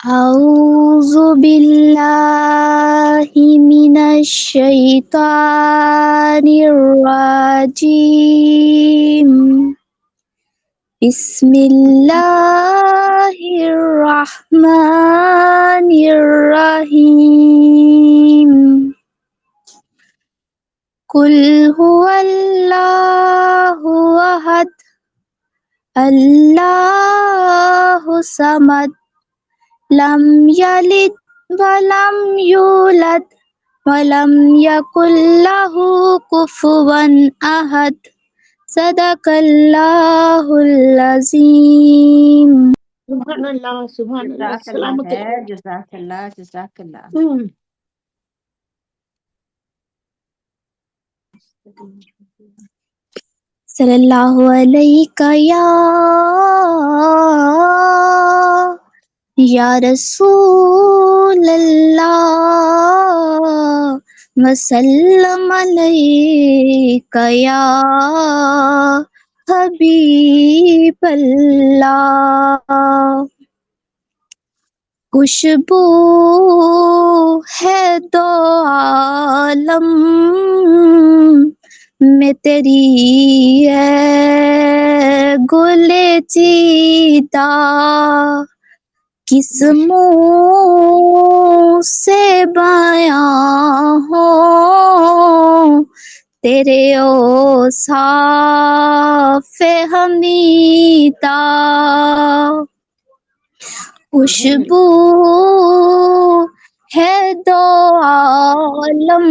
أعوذ بالله من الشيطان الرجيم بسم الله الرحمن الرحيم قل هو الله أحد الله الصمد لم يلد ولم يولد ولم يكن له كفوا أحد صدق الله العظيم. سبحان اللہ سبحان اللہ. جزاک اللہ سلامت خیر، جزاک اللہ، جزاک اللہ. صلی اللہ علیہ یا رسول اللہ وسلم علیک یا حبیب اللہ. خوشبو ہے دو عالم میں تیری ہے گل چیتا، کس منہ سے بیاں ہو تیرے اوصاف حمیدہ. خوشبو ہے دو عالم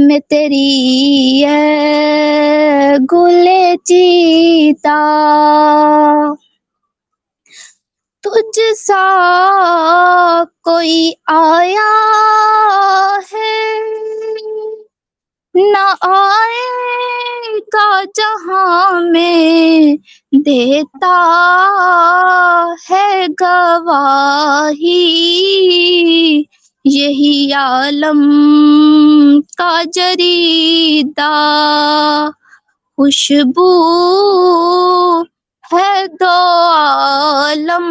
میں تیری ہے گل چیتا، تجھ سا کوئی آیا ہے نہ آئے گا جہاں میں، دیتا ہے گواہی یہی عالم کا جریدہ. خوشبو ہے دو عالم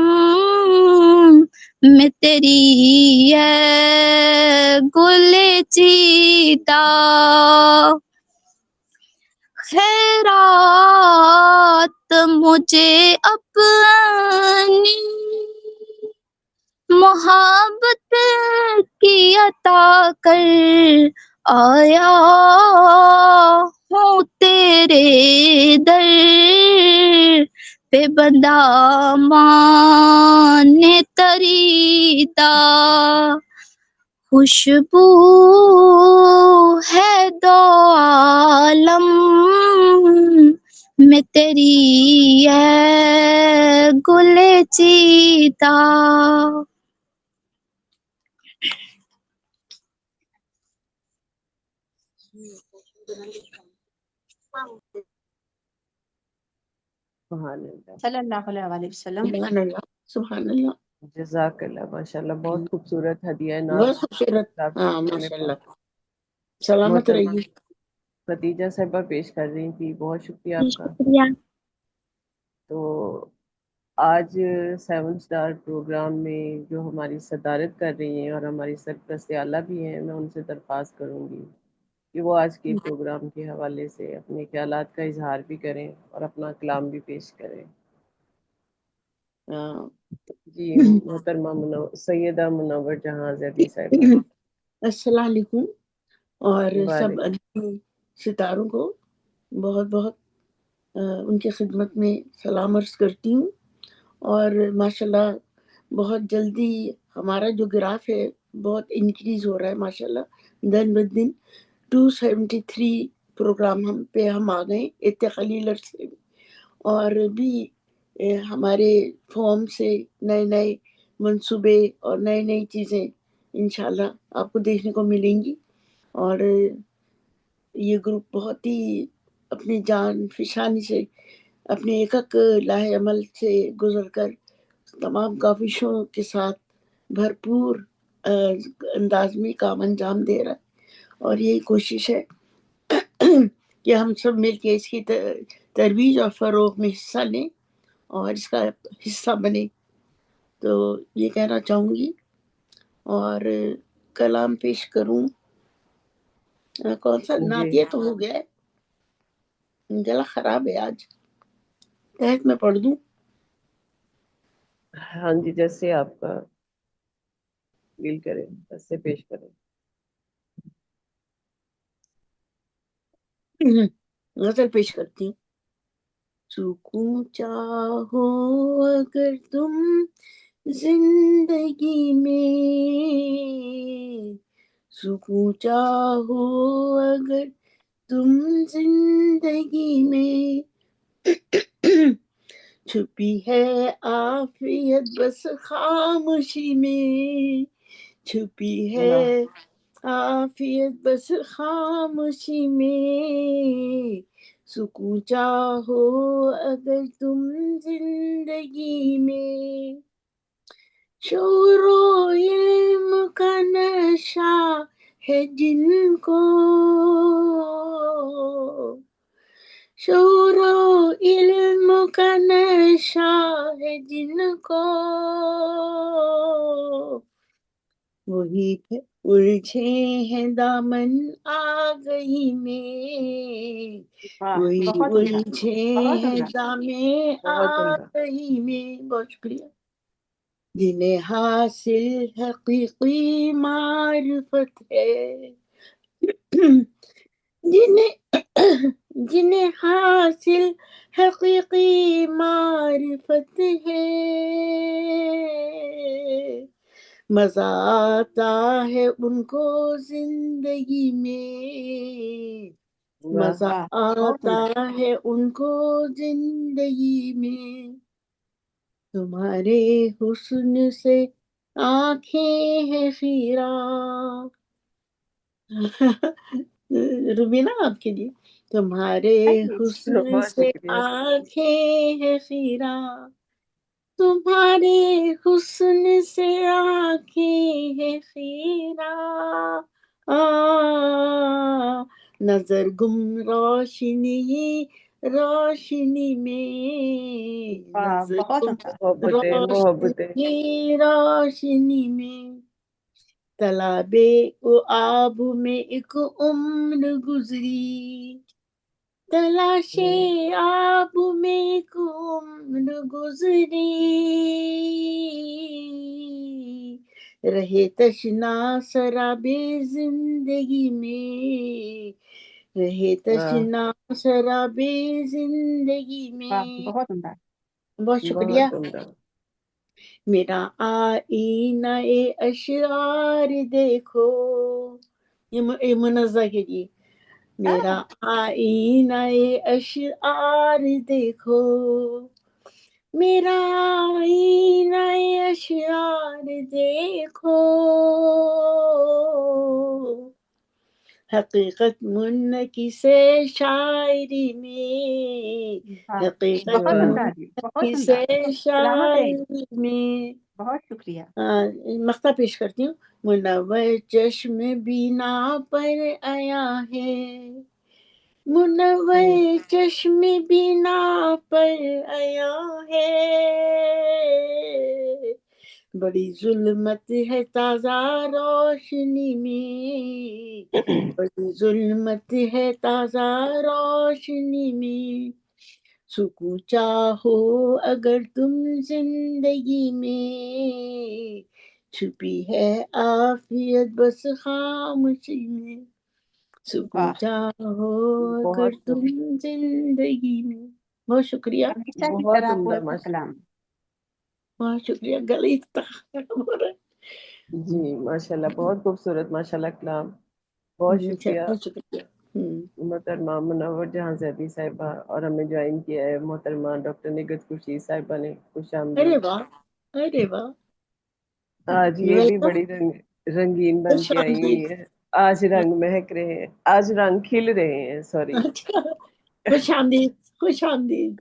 میں تیری ہے گل چیتا، خیرات مجھے اپنی محبت کی عطا کر، آیا ہوں تیرے در پہ بندہ مانے تریتا. خوشبو ہے دو عالم میں تیری ہے گل چیتا. صلی اللہ علیہ وآلہ وسلم. سبحان اللہ سبحان اللہ. جزاک اللہ، ماشاء اللہ بہت خوبصورت ہدیہ نعت. بہت خوبصورت. ہاں ماشاء اللہ. سلامت رہیے. ختیجہ صاحبہ پیش کر رہی تھی، بہت شکریہ آپ کا. شکریہ. تو آج 7 اسٹار پروگرام میں جو ہماری صدارت کر رہی ہیں اور ہماری سرپرست اعلیٰ بھی ہیں، میں ان سے درخواست کروں گی کہ وہ آج کے پروگرام کے حوالے سے اپنے خیالات کا اظہار بھی کریں اور اپنا کلام بھی پیش کریں. جی محترمہ سیدہ منور جہاں زیدی صاحبہ. السلام علیکم. اور سب ستاروں کو بہت بہت ان کی خدمت میں سلام عرض کرتی ہوں. اور ماشاءاللہ بہت جلدی ہمارا جو گراف ہے بہت انکریز ہو رہا ہے ماشاءاللہ. دن بدن 273 پروگرام ہم آ گئے اتنے قلیل عرصے میں. اور بھی ہمارے فارم سے نئے نئے منصوبے اور نئی نئی چیزیں انشاءاللہ آپ کو دیکھنے کو ملیں گی. اور یہ گروپ بہت ہی اپنی جان فشانی سے اپنے ایک لاہ عمل سے گزر کر تمام کاوشوں کے ساتھ بھرپور انداز میں کام انجام دے رہا ہے. اور یہی کوشش ہے کہ ہم سب مل کے اس کی ترویج اور فروغ میں حصہ لیں اور اس کا حصہ بنے. تو یہ کہنا چاہوں گی اور کلام پیش کروں. کون سا جی نعتیہ تو ہو گیا ہے، گلا خراب ہے آج. تحت میں پڑھ دوں؟ ہاں جی، جیسے آپ کا فیل کریں ویسے پیش کریں. غزل پیش کرتی ہوں. سکون چاہو اگر تم زندگی میں، سکون چاہو اگر تم زندگی میں، چھپی ہے عافیت بس خاموشی میں، چھپی ہے عافیت بس خاموشی میں، سکون چاہو اگر تم زندگی میں. شعور و علم کا نشہ ہے جن کو، شعور و علم کا نشہ ہے جن کو، وہی الجھے ہیں دامن آگہی میں، واہ، وہی بہت عمدہ، الجھے بہت ہیں عمدہ. دامن بہت عمدہ. آگہی میں. بہت شکریہ. جنہیں حاصل حقیقی معرفت ہے، جنہیں حاصل حقیقی معرفت ہے، مزہ آتا ہے ان کو زندگی میں، مزہ واہ، بہت آتا عمدہ. ہے ان کو زندگی میں. تمہارے حسن سے آنکھیں ہیں خیرہ. روبینہ آپ کے لیے. تمہارے حسن بہت سے شکریہ. آنکھیں ہیں خیرہ، تمہارے حسن سے آنکھیں ہیں خیرہ، نظر گم روشنی روشنی میں، واہ، نظر بہت گم عمدہ. محبتیں محبتیں. روشنی روشنی میں، تالابے و آب میں ایک عمر گزری، تلاشے آب میں ایک عمر گزری، رہے تشنا سرابے زندگی میں، رہے تشنا سرابے زندگی واہ، میں. بہت عمدہ. بہت شکریہ. بہت عمدہ. میرا آئینہ اشعار دیکھو، یہ منزہ کے لیے. میرا آئینہ اشعار دیکھو، میرا آئینہ اشعار دیکھو، حقیقت منعکس شاعری میں، واہ، حقیقت بہت واہ. عمدہ جی، بہت منعکس عمدہ. سلامت رہے. شاعری میں. بہت شکریہ. مقطع پیش کرتی ہوں. منور چشم بینا پر آیا ہے، منور چشم بینا پر آیا ہے، بڑی ظلمت ہے تازہ روشنی میں، بڑی ظلمت ہے تازہ روشنی میں، سکون چاہو اگر تم زندگی میں، چھپی ہے عافیت بس خاموشی میں، سکون واہ، چاہو اگر بہت تم زندگی میں. بہت شکریہ. ہمیشہ کی بہت طرح عمدہ. پورا ماشاء کلام. بہت شکریہ. گلے خراب ہو رہا جی ماشاء اللہ، بہت خوبصورت ماشاء اللہ کلام. بہت شکریہ بہت شکریہ. محترمہ منور جہاں زیدی صاحبہ، اور ہمیں جوائن کیا ہے محترمہ ڈاکٹر نگہت خورشید صاحبہ نے. خوش ارے آمدید. واہ، ارے واہ. آج یہ بھی ویلکم. بڑی رنگین بن خوش کے آئی آمدید. ہوئی ہے. آج رنگ مہک رہے ہیں، آج رنگ کھل رہے ہیں. سوری. اچھا، خوش آمدید، خوش آمدید.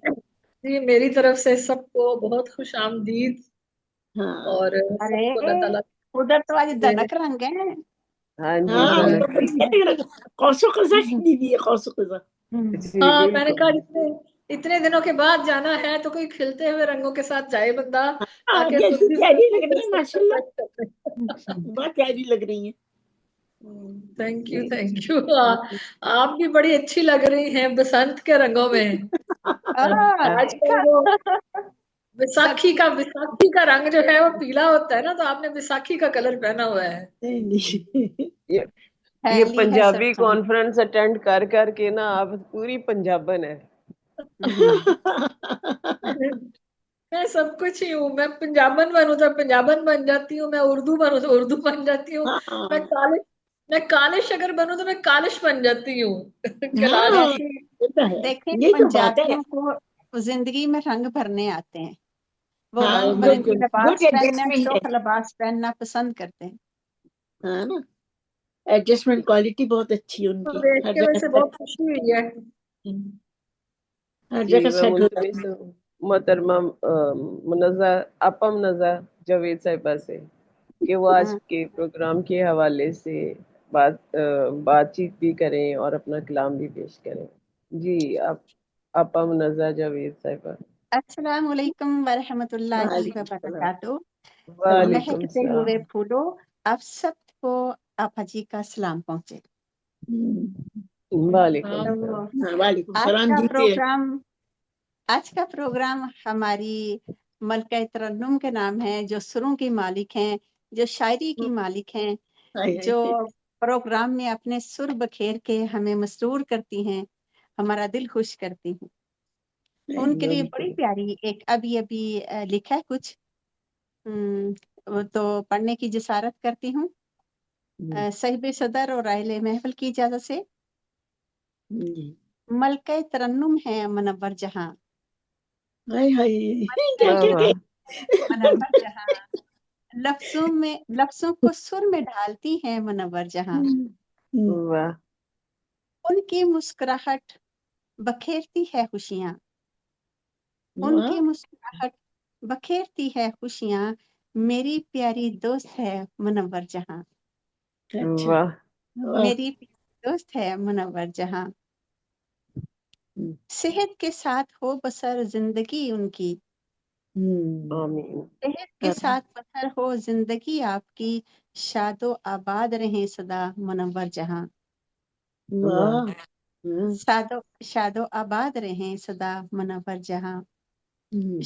جی میری طرف سے سب کو بہت خوش آمدید، ہاں اور ارے سب کو اللہ تعالیٰ ادھر تو آج سے. دھنک رنگ ہے. ہاں جی، ہاں، دھنک قوس و قزح کی بیوی ہے، قوس و قزح. جی ہاں میں نے بالکل. کہا इतने दिनों के बाद जाना है तो कोई खिलते हुए रंगों के साथ जाए बंदा, ताकि कैसी खुद भी प्यारी उसको लग रही है माशाल्लाह, दर्शन बहुत प्यारी लग रही है। थैंक जी यू। आप भी बड़ी अच्छी लग रही हैं बसंत के रंगों में। आजकल वो विसाखी का रंग जो है वो पीला होता है ना, तो आपने विसाखी का कलर पहना हुआ है। ये पहली है पंजाबी सरसों। कॉन्फ्रेंस अटेंड कर कर के ना आप पूरी पंजाबन है। मैं सब कुछ ही हूँ। मैं पंजाबन बनूं तो पंजाबन बन जाती हूँ, मैं उर्दू बनूं तो उर्दू बन जाती हूँ, मैं कालिश अगर बनूं तो मैं कालिश बन जाती हूँ। कलाश जैसे ये तो है, देखें, ये तो बात है। पंजाबियों को जिंदगी में रंग भरने आते हैं, वो हाँ रंग भरे बिल्कुल, लिबास गुड पहनना, एडजस्टमेंट है, शोख लिबास पहनना पसंद करते हैं। हाँ ना, एडजस्टमेंट क्वालिटी बहुत अच्छी है तो उनकी, देख हर के जगह वैसे सेट, बहुत खुशी हुई है। हर जी जगह मैं सेट हो मुल्तमिस जाती है। हूँ मोहतरमा आपा मुनज़्ज़ा जावेद साहिबा से कि वो आज हाँ, के प्रोग्राम के हवाले से बातचीत भी करें और अपना कलाम भी पेश करें। जी आप आपा मुनज़्ज़ा जावेद साहिबा। अस्सलाम वालेकुम वरहमतुल्लाहि वालेकुम सलाम। वबरकातुहू। वालेकुम महकते हुए सलाम। फूलों, आप सबको आपा जी का सलाम पहुंचे। वालेकुम तो सलाम। हाँ, वालेकुम आज सलाम का जी से। प्रोग्राम हमारी मलका तरन्नुम के नाम है, जो सुरों की मालिक हैं, जो शायरी की मालिक हैं, हाय जो हाय, प्रोग्राम में अपने सुर बखेर के हमें मसरूर करती हैं, हमारा दिल खुश करती हैं। उनके लिए बड़ी प्यारी एक अभी अभी लिखा है कुछ, वो तो पढ़ने की जसारत करती हूँ। साहिब सदर और राहिले महफिल की इजाजत से। मलका तरन्नुम है मनव्वर जहां, हाय हाय, क्या वाह क्या वाह। क्या, मनव्वर जहां, लफ्जों को सुर में ढालती है मनव्वर जहां। वाह उनकी मुस्कुराहट बखेरती है खुशियां, उनकी वाह, मुस्कुराहट बखेरती है खुशियां, मेरी प्यारी दोस्त है मनव्वर जहां, अच्छा, वाह। वाह, मेरी प्यारी दोस्त है मनव्वर जहां। सेहत के साथ हो बसर जिंदगी उनकी, आमीन। सेहत के साथ बसर हो जिंदगी आपकी, शादो आबाद रहे सदा मनव्वर जहां। वाह, शादो आबाद रहे सदा मनव्वर जहां।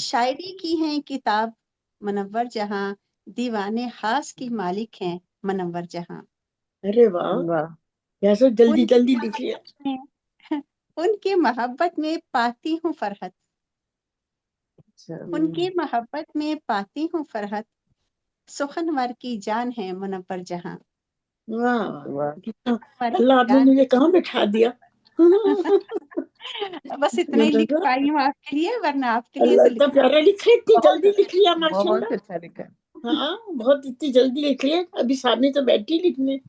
शायरी की है किताब मनव्वर जहां, दीवाने खास की मालिक हैं मनव्वर जहां। अरे वाह, वाह कैसे जल्दी उनकी जल्दी लिख लिया। मोहब्बत में उनकी मोहब्बत में पाती हूँ फरहत, अच्छा। उनकी मोहब्बत में पाती हूँ फरहत, सुखनवर की जान है मनव्वर जहां। वाह, वाह कितना, सुखनवर अल्लाह की आपने जान मुझे कहाँ बिठा दिया। बस इतना ही लिख पाई हूँ आपके लिए, वरना आपके लिए अल्लाह तो इतना लिखना प्यारा लिखा, इतनी बहुत जल्दी लिख लिया बहुत माशाल्लाह। अच्छा लिखा है। हाँ बहुत इतनी जल्दी लिख लिया, अभी सामने तो बैठी लिखने।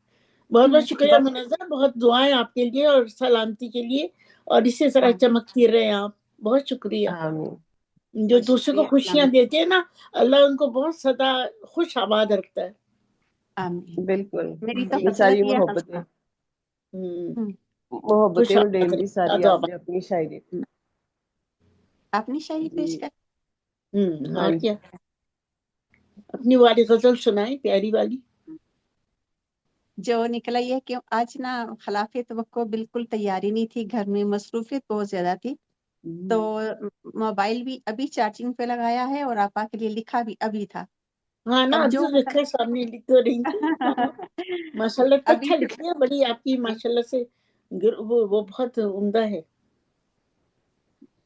बहुत बहुत शुक्रिया बस मुनज़्ज़ा, बहुत दुआएं आपके लिए और सलामती के लिए, और इसी तरह हाँ, चमकती रहे आप। बहुत शुक्रिया। आमीन। जो बस दूसरों को शुक्रिया। खुशियां देते हैं ना, अल्लाह उनको बहुत सदा खुश आबाद रखता है। आमीन। बिल्कुल मेरी तो ये सारी हसरत ये मोहब्बतें हंसना। हम्म, खुश मोहब्बतें और आबाद ढेर सारी रखता आपने अपनी शायरी। अपनी शायरी पेश जी कर। हाँ और जी। क्या, अपनी वाली गजल सुनाए, प्यारी वाली। जो निकला ये क्यों आज ना खिलाफ तवक्को बिल्कुल तैयारी नहीं थी, घर में मसरूफियत बहुत ज्यादा थी, तो मोबाइल भी अभी चार्जिंग पे लगाया है और आपा के लिए लिखा भी अभी था। हाँ ना, अब अभी जो तो लिखा सामने लिख तो रही थी। हाँ, माशाल्लाह इतना अभी अच्छा लिख लिया, बड़ी आपकी माशाल्लाह से वो बहुत उम्दा है।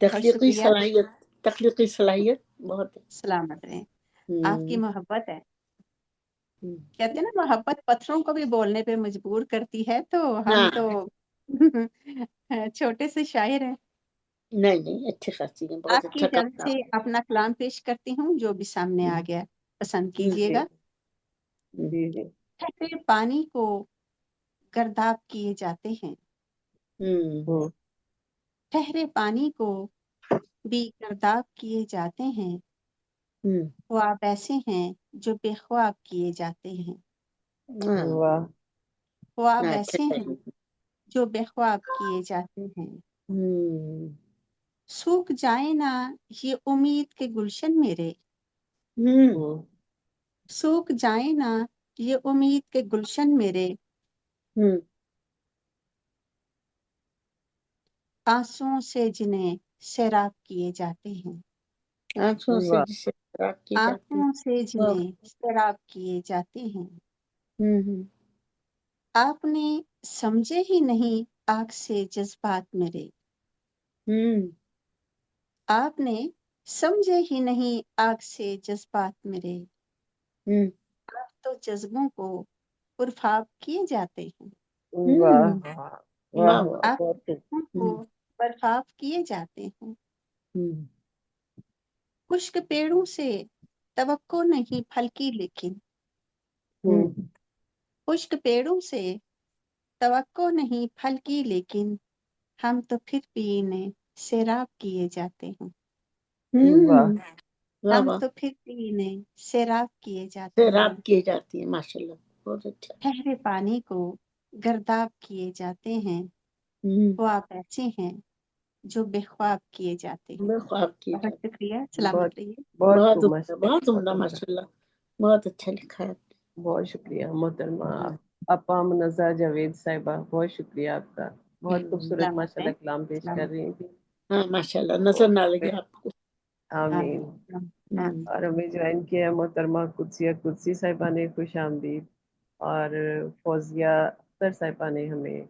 बहुत शुक्रिया। तख्लीकी सलाहियत बहुत है। सलामत रहे। आपकी हम्म, मोहब्बत है, हम्म, कहते हैं ना मोहब्बत पत्थरों को भी बोलने पे मजबूर करती है, तो हम हाँ, तो छोटे से शायर हैं। नहीं नहीं, अच्छी खासी है, बहुत आपकी अच्छा इजाजत कहा। से अपना कलाम पेश करती हूँ, जो भी सामने आ गया पसंद जी कीजिएगा। जी जी। ठहरे पानी को गर्दाब किए जाते हैं, हम्म, ठहरे पानी को भी गर्दाब किए जाते हैं, हम्म, ख्वाब ऐसे हैं जो बेख्वाब किए जाते हैं, हाँ, वाह ख्वाब अच्छा ऐसे है। हैं जो बेख्वाब किए जाते हैं। हम्म, सूख जाए ना ये उम्मीद के गुलशन मेरे, हम्म सूख जाए ना ये उम्मीद के गुलशन मेरे, हम्म आंसुओं से जिन्हें सैराब किए जाते हैं, आंसुओं से वाह जिसे राख की जाती आंसुओं से वाह जिन्हें सैराब किए जाते हैं। हम्म आपने समझे ही नहीं आग से जज्बात मेरे, हम्म आपने समझे ही नहीं आग से जज्बात मेरे, हम्म आप तो जज्बों को पुरफाब किए जाते हैं, वाह हम्म वाह वाह वाह वाह आप बहुत खूब। जज्बों को बर्फाब किए जाते हैं। हम्म खुश्क पेड़ों से तवक्को नहीं फल की लेकिन, हम्म खुश्क पेड़ों से तवक्को नहीं फल की लेकिन, हम तो फिर भी इन्हें सैराब किए जाते हैं, वाह वाह हम वाह तो फिर भी इन्हें सैराब किए जाते सैराब हैं। की जाती है माशाल्लाह बहुत अच्छा। ठहरे पानी को गर्दाब किए जाते हैं, वो आप ऐसे हैं जो बेख्वाब किए जाते हैं। मैं ख्वाब की बहुत जाती शुक्रिया, सलामत बहुत रहिए। बहुत बहुत खूब उम्दा माशाल्लाह बहुत उम्दा मोहतरमा, माशाल्लाह बहुत अच्छा लिखा है बहुत शुक्रिया मोहतरमा। आपने। अपा मुनज़्ज़ा जावेद साहिबा, बहुत शुक्रिया आपका, बहुत खूबसूरत सलामत माशाल्लाह रहें, कलाम पेश कर सलामत रही थी। हाँ माशाल्लाह तो नजर ना लगे आपको। आमीन। आमीन। और हमें ज्वाइन किया है मोहतरमा कुदसिया कुदसी साहिबा ने, खुश आमदीद। और फौजिया अख्तर साहिबा ने हमें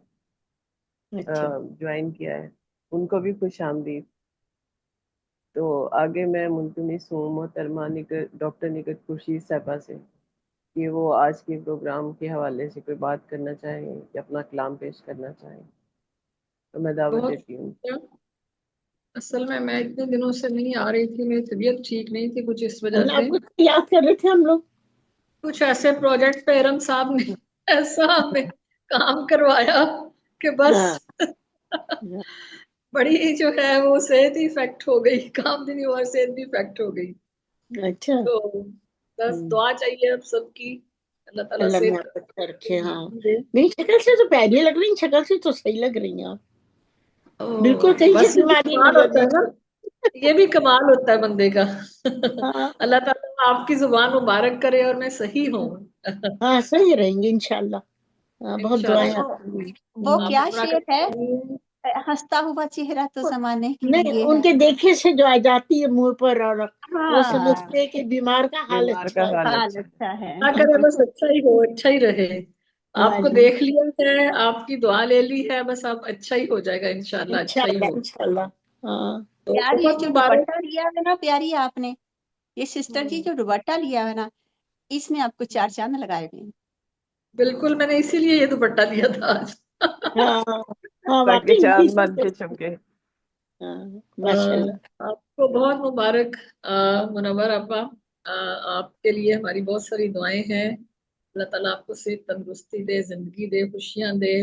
अच्छा ज्वाइन किया है, उनको भी खुश आमदीद। तो आगे मैं मुल्तमिस हूँ मोहतरमा डॉक्टर निकट खुर्शीद साहिबा से कि वो आज के प्रोग्राम के हवाले से कोई बात करना चाहें या अपना कलाम पेश करना चाहें, तो मैं दावत बहुत देती हूँ। असल में मैं इतने दिनों से नहीं आ रही थी, मेरी तबीयत ठीक नहीं थी कुछ इस वजह अल्लाह से। आपको याद कर रहे थे हम लोग। कुछ ऐसे प्रोजेक्ट पे इरम साहब ने ऐसा हमें काम करवाया कि बस हाँ बड़ी जो है वो सेहत ही इफेक्ट हो गई, काम भी नहीं हुआ, सेहत भी इफेक्ट हो गई। अच्छा तो बस दुआ चाहिए अब सबकी, अल्लाह ताला अल्लाह में सेहत आप अच्छा रखे। हाँ दे। मेरी शक्ल से तो प्यारी लग रही, शक्ल से तो सही लग रही हैं आप, बिल्कुल कहीं से बस ये भी बीमारी कमाल नजर होता है ना, नहीं। ये भी कमाल होता है बंदे का। हाँ अल्लाह ताला आपकी जुबान मुबारक करे और मैं सही हूँ। हाँ सही रहेंगे इंशाल्लाह। हाँ बहुत दुआएं इंशाल्लाह आपकी। वो आप क्या अपना शेर है, हंसता हुआ चेहरा तो जमाने के नहीं लिए है। उनके देखे से जो आ जाती है मुंह पर, और वो हाँ, समझते हैं कि बीमार का हाल बीमार अच्छा का है। हाल हाल अच्छा है। अच्छा है। ना करे, बस अच्छा ही हो, अच्छा ही रहे। हाँ आपको जी देख लिया है, आपकी दुआ ले ली है, बस आप अच्छा ही हो जाएगा इंशाल्लाह, अच्छा ही इंशाल्लाह हो। इंशाल्लाह। हाँ तो प्यारी बहुत जो मुबारक। दुपट्टा लिया है ना प्यारी आपने, ये सिस्टर जी जो दुपट्टा लिया है ना, इसने आपको 4 चांद लगाए हुए हैं। बिल्कुल, मैंने इसीलिए ये दुपट्टा लिया था आज। हाँ हाँ ताकि वाकई चांद इसी बन से। के चमके। हाँ अ, माशाल्लाह। आपको बहुत मुबारक मुनव्वर अपा। आपके लिए हमारी बहुत सारी दुआएं हैं। अल्लाह ताला आपको सेहत तंदुरुस्ती दे, जिंदगी दे, खुशियां दे।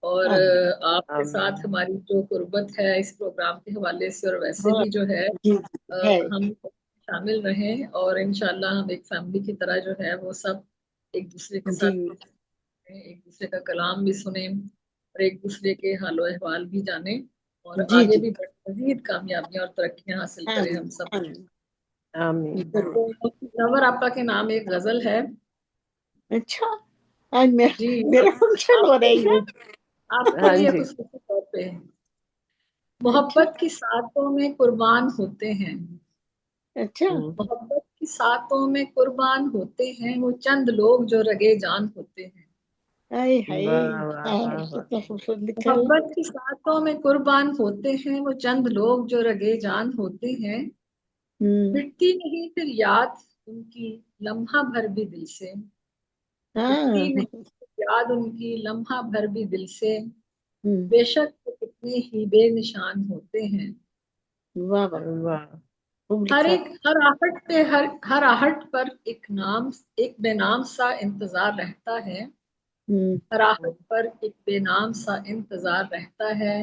और आमीन आपके आमीन। साथ हमारी जो कुर्बत है इस प्रोग्राम के हवाले से और वैसे बहुत भी जो है, जी है। हम शामिल रहें और इंशाल्लाह हम एक फैमिली की तरह जो है वो सब एक दूसरे के जी साथ एक दूसरे का कलाम भी सुने और एक दूसरे के हालो अहवाल भी जाने और जी आगे जी भी मजीद कामयाबियां और तरक्कियां हासिल करें हम आमीन सब। आमीन आमीन। जरूर। तो नवर आपा के नाम एक गजल है। अच्छा आज जी, मेरा फंक्शन हो आपके रही लिए है। आपके हाँ लिए जी। खुसूसी तौर पे अच्छा मोहब्बत की सातों में कुर्बान होते हैं, अच्छा मोहब्बत की सातों में कुर्बान होते हैं वो चंद लोग जो रगे जान होते हैं। हाय हाय वाह वाह हाँ, वाह वाह। कितना खूबसूरत लिखा है। मोहब्बत की सातों में कुर्बान होते हैं वो चंद लोग जो रगे जान होते हैं। मिटती नहीं फिर याद उनकी लम्हा भर भी दिल से, मिटती हाँ नहीं फिर याद उनकी लम्हा भर भी दिल से। हम्म, बेशक वो कितने ही बेनिशान होते हैं। वाह वाह वाह खूब हर लिखा। एक हर आहट पे हर आहट पर एक बेनाम सा इंतजार रहता है। हर आहट पर एक बेनाम सा इंतजार रहता है।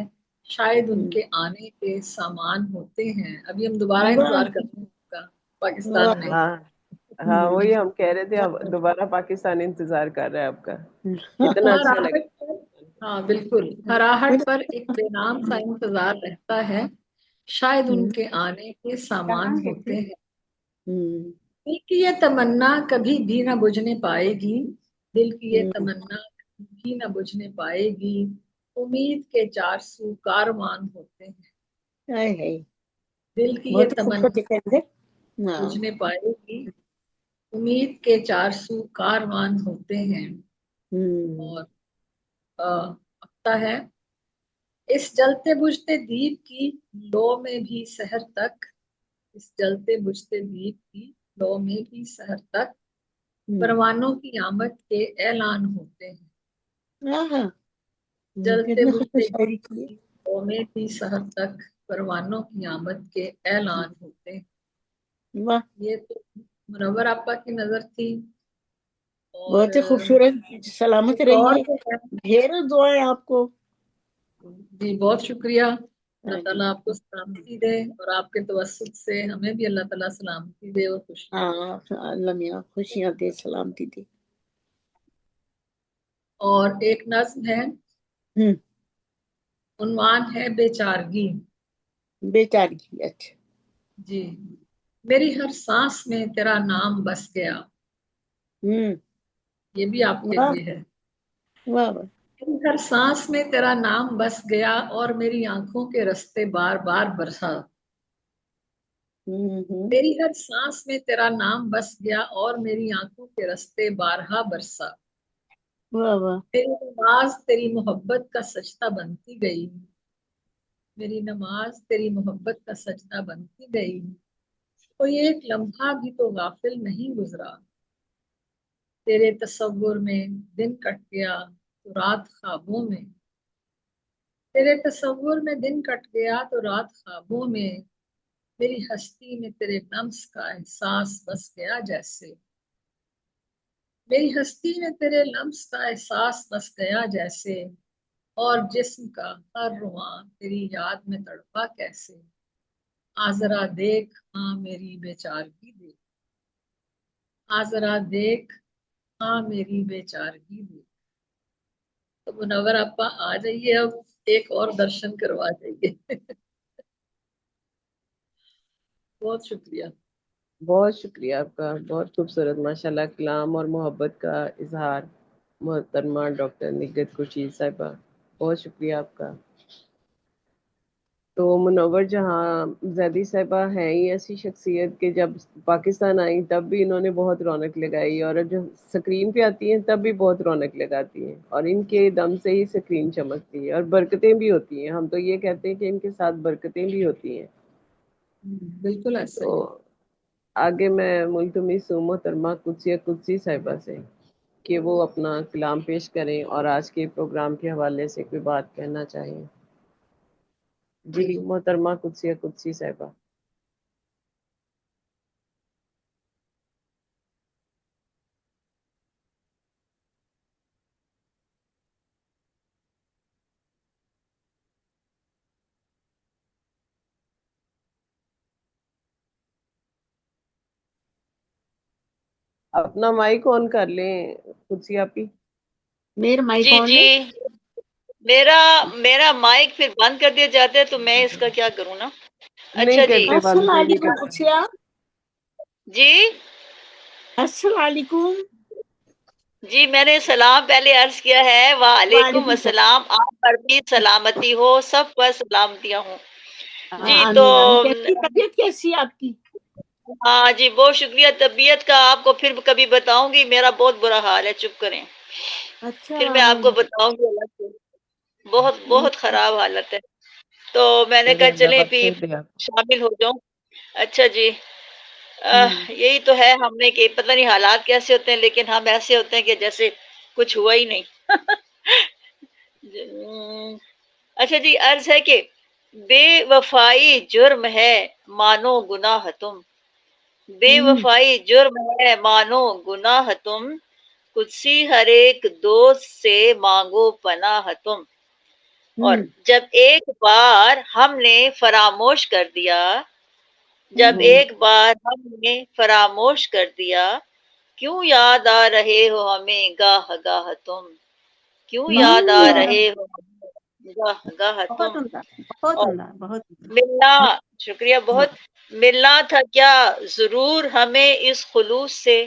शायद उनके आने के सामान होते हैं। अभी हम दोबारा वाह इंतजार करते हैं उनका पाकिस्तान वाह में। हाँ हाँ, वही हम कह रहे थे, अब दोबारा पाकिस्तान इंतजार कर रहा है आपका। कितना हर अच्छा लगा। आहट पर, हाँ बिल्कुल, हर आहट पर एक बेनाम सा इंतजार रहता है। शायद उनके आने के सामान कहाँ गए होते थे? हैं। हम्म दिल की ये तमन्ना कभी भी न बुझने पाएगी, दिल की ये तमन्ना कभी भी न बुझने पाएगी, उम्मीद के 400 कारवान होते हैं। हाय हाय, दिल की ये बहुत ही तमन्ना खूबसूरत लिखा है। हाँ बुझने पाएगी, उम्मीद के 400 कारवान होते हैं। और लगता है इस जलते बुझते दीप की लो में भी सहर तक, इस जलते बुझते दीप की लो में भी सहर तक परवानों की आमद के ऐलान होते हैं। हाँ, जलते कितनी बुझते खूबसूरत शायरी की है। दीप की लो में भी सहर तक परवानों की आमद के ऐलान होते हैं। वाह, ये तो मुनव्वर आपा की नजर थी। और बहुत ही खूबसूरत, सलामत एक और रहिए, जो है, ढेरों दुआएं आपको। जी बहुत शुक्रिया। अल्लाह हाँ ताला आपको सलामती दे और आपके तवस्सुत से हमें भी अल्लाह ताला सलामती दे और खुशी। अल्लाह मियाँ खुशियां दे, सलामती दे। और एक नज्म है, हम्म उन्वान है बेचारगी। बेचारगी, अच्छा। जी, मेरी हर सांस में तेरा नाम बस गया। ये भी आपके वाह लिए है। वाह वाह। मेरी हर सांस में तेरा नाम बस गया और मेरी आंखों के रास्ते बार बार बरसा। हम्म मेरी हर सांस में तेरा नाम बस गया और मेरी आंखों के रास्ते बारहा बरसा। वाह वाह। मेरी नमाज तेरी मोहब्बत का सजदा बनती गई, मेरी नमाज तेरी मोहब्बत का सजदा बनती गई। कोई एक लम्हा भी तो गाफिल नहीं गुजरा, तेरे तसव्वुर में दिन कट गया तो रात ख्वाबों में, तेरे तसव्वुर में दिन कट गया तो रात ख्वाबों में, मेरी हस्ती में तेरे लम्स का एहसास बस गया जैसे, मेरी हस्ती में तेरे लम्स का एहसास बस गया जैसे, और जिस्म का हर रुआ तेरी याद में तड़पा कैसे। आजरा देख हाँ मेरी बेचारगी देख, आजरा देख हाँ मेरी बेचारगी देख। तो मुनव्वर आपा आ जाइए, अब एक और दर्शन करवा जाइए। बहुत शुक्रिया। बहुत शुक्रिया आपका, बहुत खूबसूरत माशाल्लाह कलाम और मोहब्बत का इजहार मोहतरमा डॉक्टर निगत खुर्शीद साहिबा, बहुत शुक्रिया आपका। तो मुनव्वर जहाँ जैदी साहिबा हैं ही ऐसी शख्सियत कि जब पाकिस्तान आई तब भी इन्होंने बहुत रौनक लगाई, और जब स्क्रीन पे आती हैं तब भी बहुत रौनक लगाती हैं, और इनके दम से ही स्क्रीन चमकती है और बरकतें भी होती हैं। हम तो ये कहते हैं कि इनके साथ बरकतें भी होती हैं। बिल्कुल ऐसा तो ही। आगे मैं मुल्तमिस हूँ मोहतरमा कुदसिया कुदसी साहिबा से कि वो अपना कलाम पेश करें और आज के प्रोग्राम के हवाले से कोई बात कहना चाहें। जी मोहतरमा कुदसिया कुदसी साहिबा। अपना माइक ऑन कर लें कुदसी आपी। मेरा माइक जी ऑन जी, है। मेरा माइक फिर बंद कर दिया जाता है, तो मैं इसका क्या करूं ना। नहीं अच्छा जी करते बंद, अस्सलाम कोई नहीं वालेकुम करता। कुदसिया। जी अस्सलाम वालेकुम। जी, मैंने सलाम पहले अर्ज किया है, वालेकुम वालेकुम अस्सलाम। आप पर भी सलामती हो, सब पर सलामतियां हो जी। तो आमीन आमीन। कैसी तबीयत, कैसी है आपकी? हाँ जी, बहुत शुक्रिया। तबीयत का आपको फिर कभी बताऊंगी, मेरा बहुत बुरा हाल है, चुप करें, अच्छा। फिर मैं आपको बताऊंगी अलग से। बहुत बहुत खराब हालत है। तो मैंने चले कहा अल्लाह चले पाक भी खैर दे आपको। शामिल हो जाऊं। अच्छा जी, यही तो है हमने कि पता नहीं हालात कैसे होते हैं, लेकिन हम ऐसे होते हैं कि जैसे कुछ हुआ ही नहीं। अच्छा जी, अर्ज है कि बेवफाई जुर्म है, मानो गुनाह तुम, बेवफाई जुर्म है, मानो गुनाह तुम, कुदसी हर एक दोस्त से मांगो पनाह तुम। और जब एक बार हमने फरामोश कर दिया, जब एक बार हमने फरामोश कर दिया, क्यों याद आ रहे हो हमें गाह गाह तुम, क्यों याद आ रहे हो निगाहतुम। बहुत उम्दा, बहुत और उम्दा, बहुत उम्दा। मिलना, शुक्रिया बहुत, मिलना था क्या जरूर हमें इस खुलूस से,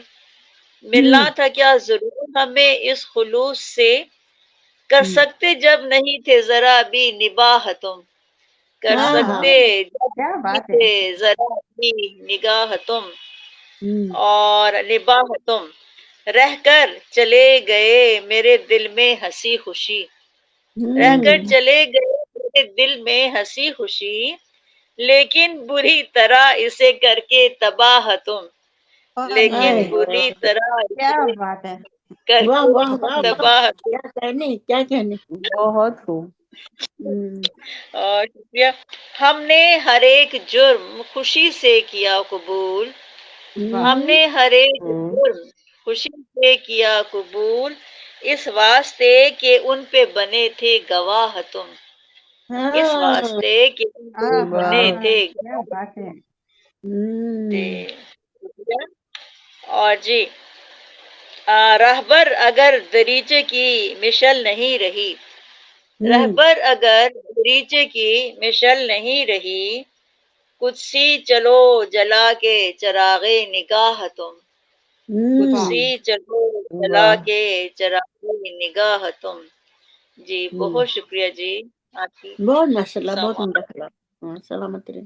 मिलना था क्या जरूर हमें इस खुलूस से, कर सकते जब नहीं थे जरा भी निबाह तुम, कर हाँ सकते जब क्या नहीं बात है। थे जरा भी निगाह तुम हम्म, और निबाह तुम, रहकर चले गए मेरे दिल में हंसी खुशी, रहकर हम्म, चले गए मेरे दिल में हंसी खुशी, लेकिन बुरी तरह इसे करके तबाह तुम, लेकिन हाय, बुरी तरह क्या इसे बात है। वाह करके वाह वाह वाह, तबाह तुम। क्या कहने, क्या कहने। बहुत खूब। हम्म, और शुक्रिया। हमने हर एक जुर्म खुशी से किया कबूल, हमने हर एक जुर्म खुशी से किया कबूल, इस वास्ते के उन पे बने थे गवाह तुम, इस हाँ, वास्ते के उन पे हाँ बने हाँ, थे क्या बात है। हम्म, शुक्रिया। और जी रहबर अगर दरीचे की मिशल नहीं रही, रहबर अगर दरीचे की मिशल नहीं रही, कुदसी चलो जला के चरागे निगाह तुम, कुदसी चलो जला वाह, के चरागे निगाह तुम। जी बहुत शुक्रिया जी आपकी बहुत माशाल्लाह, बहुत समाअत, उम्दा खिला। हाँ, सलामत रहे।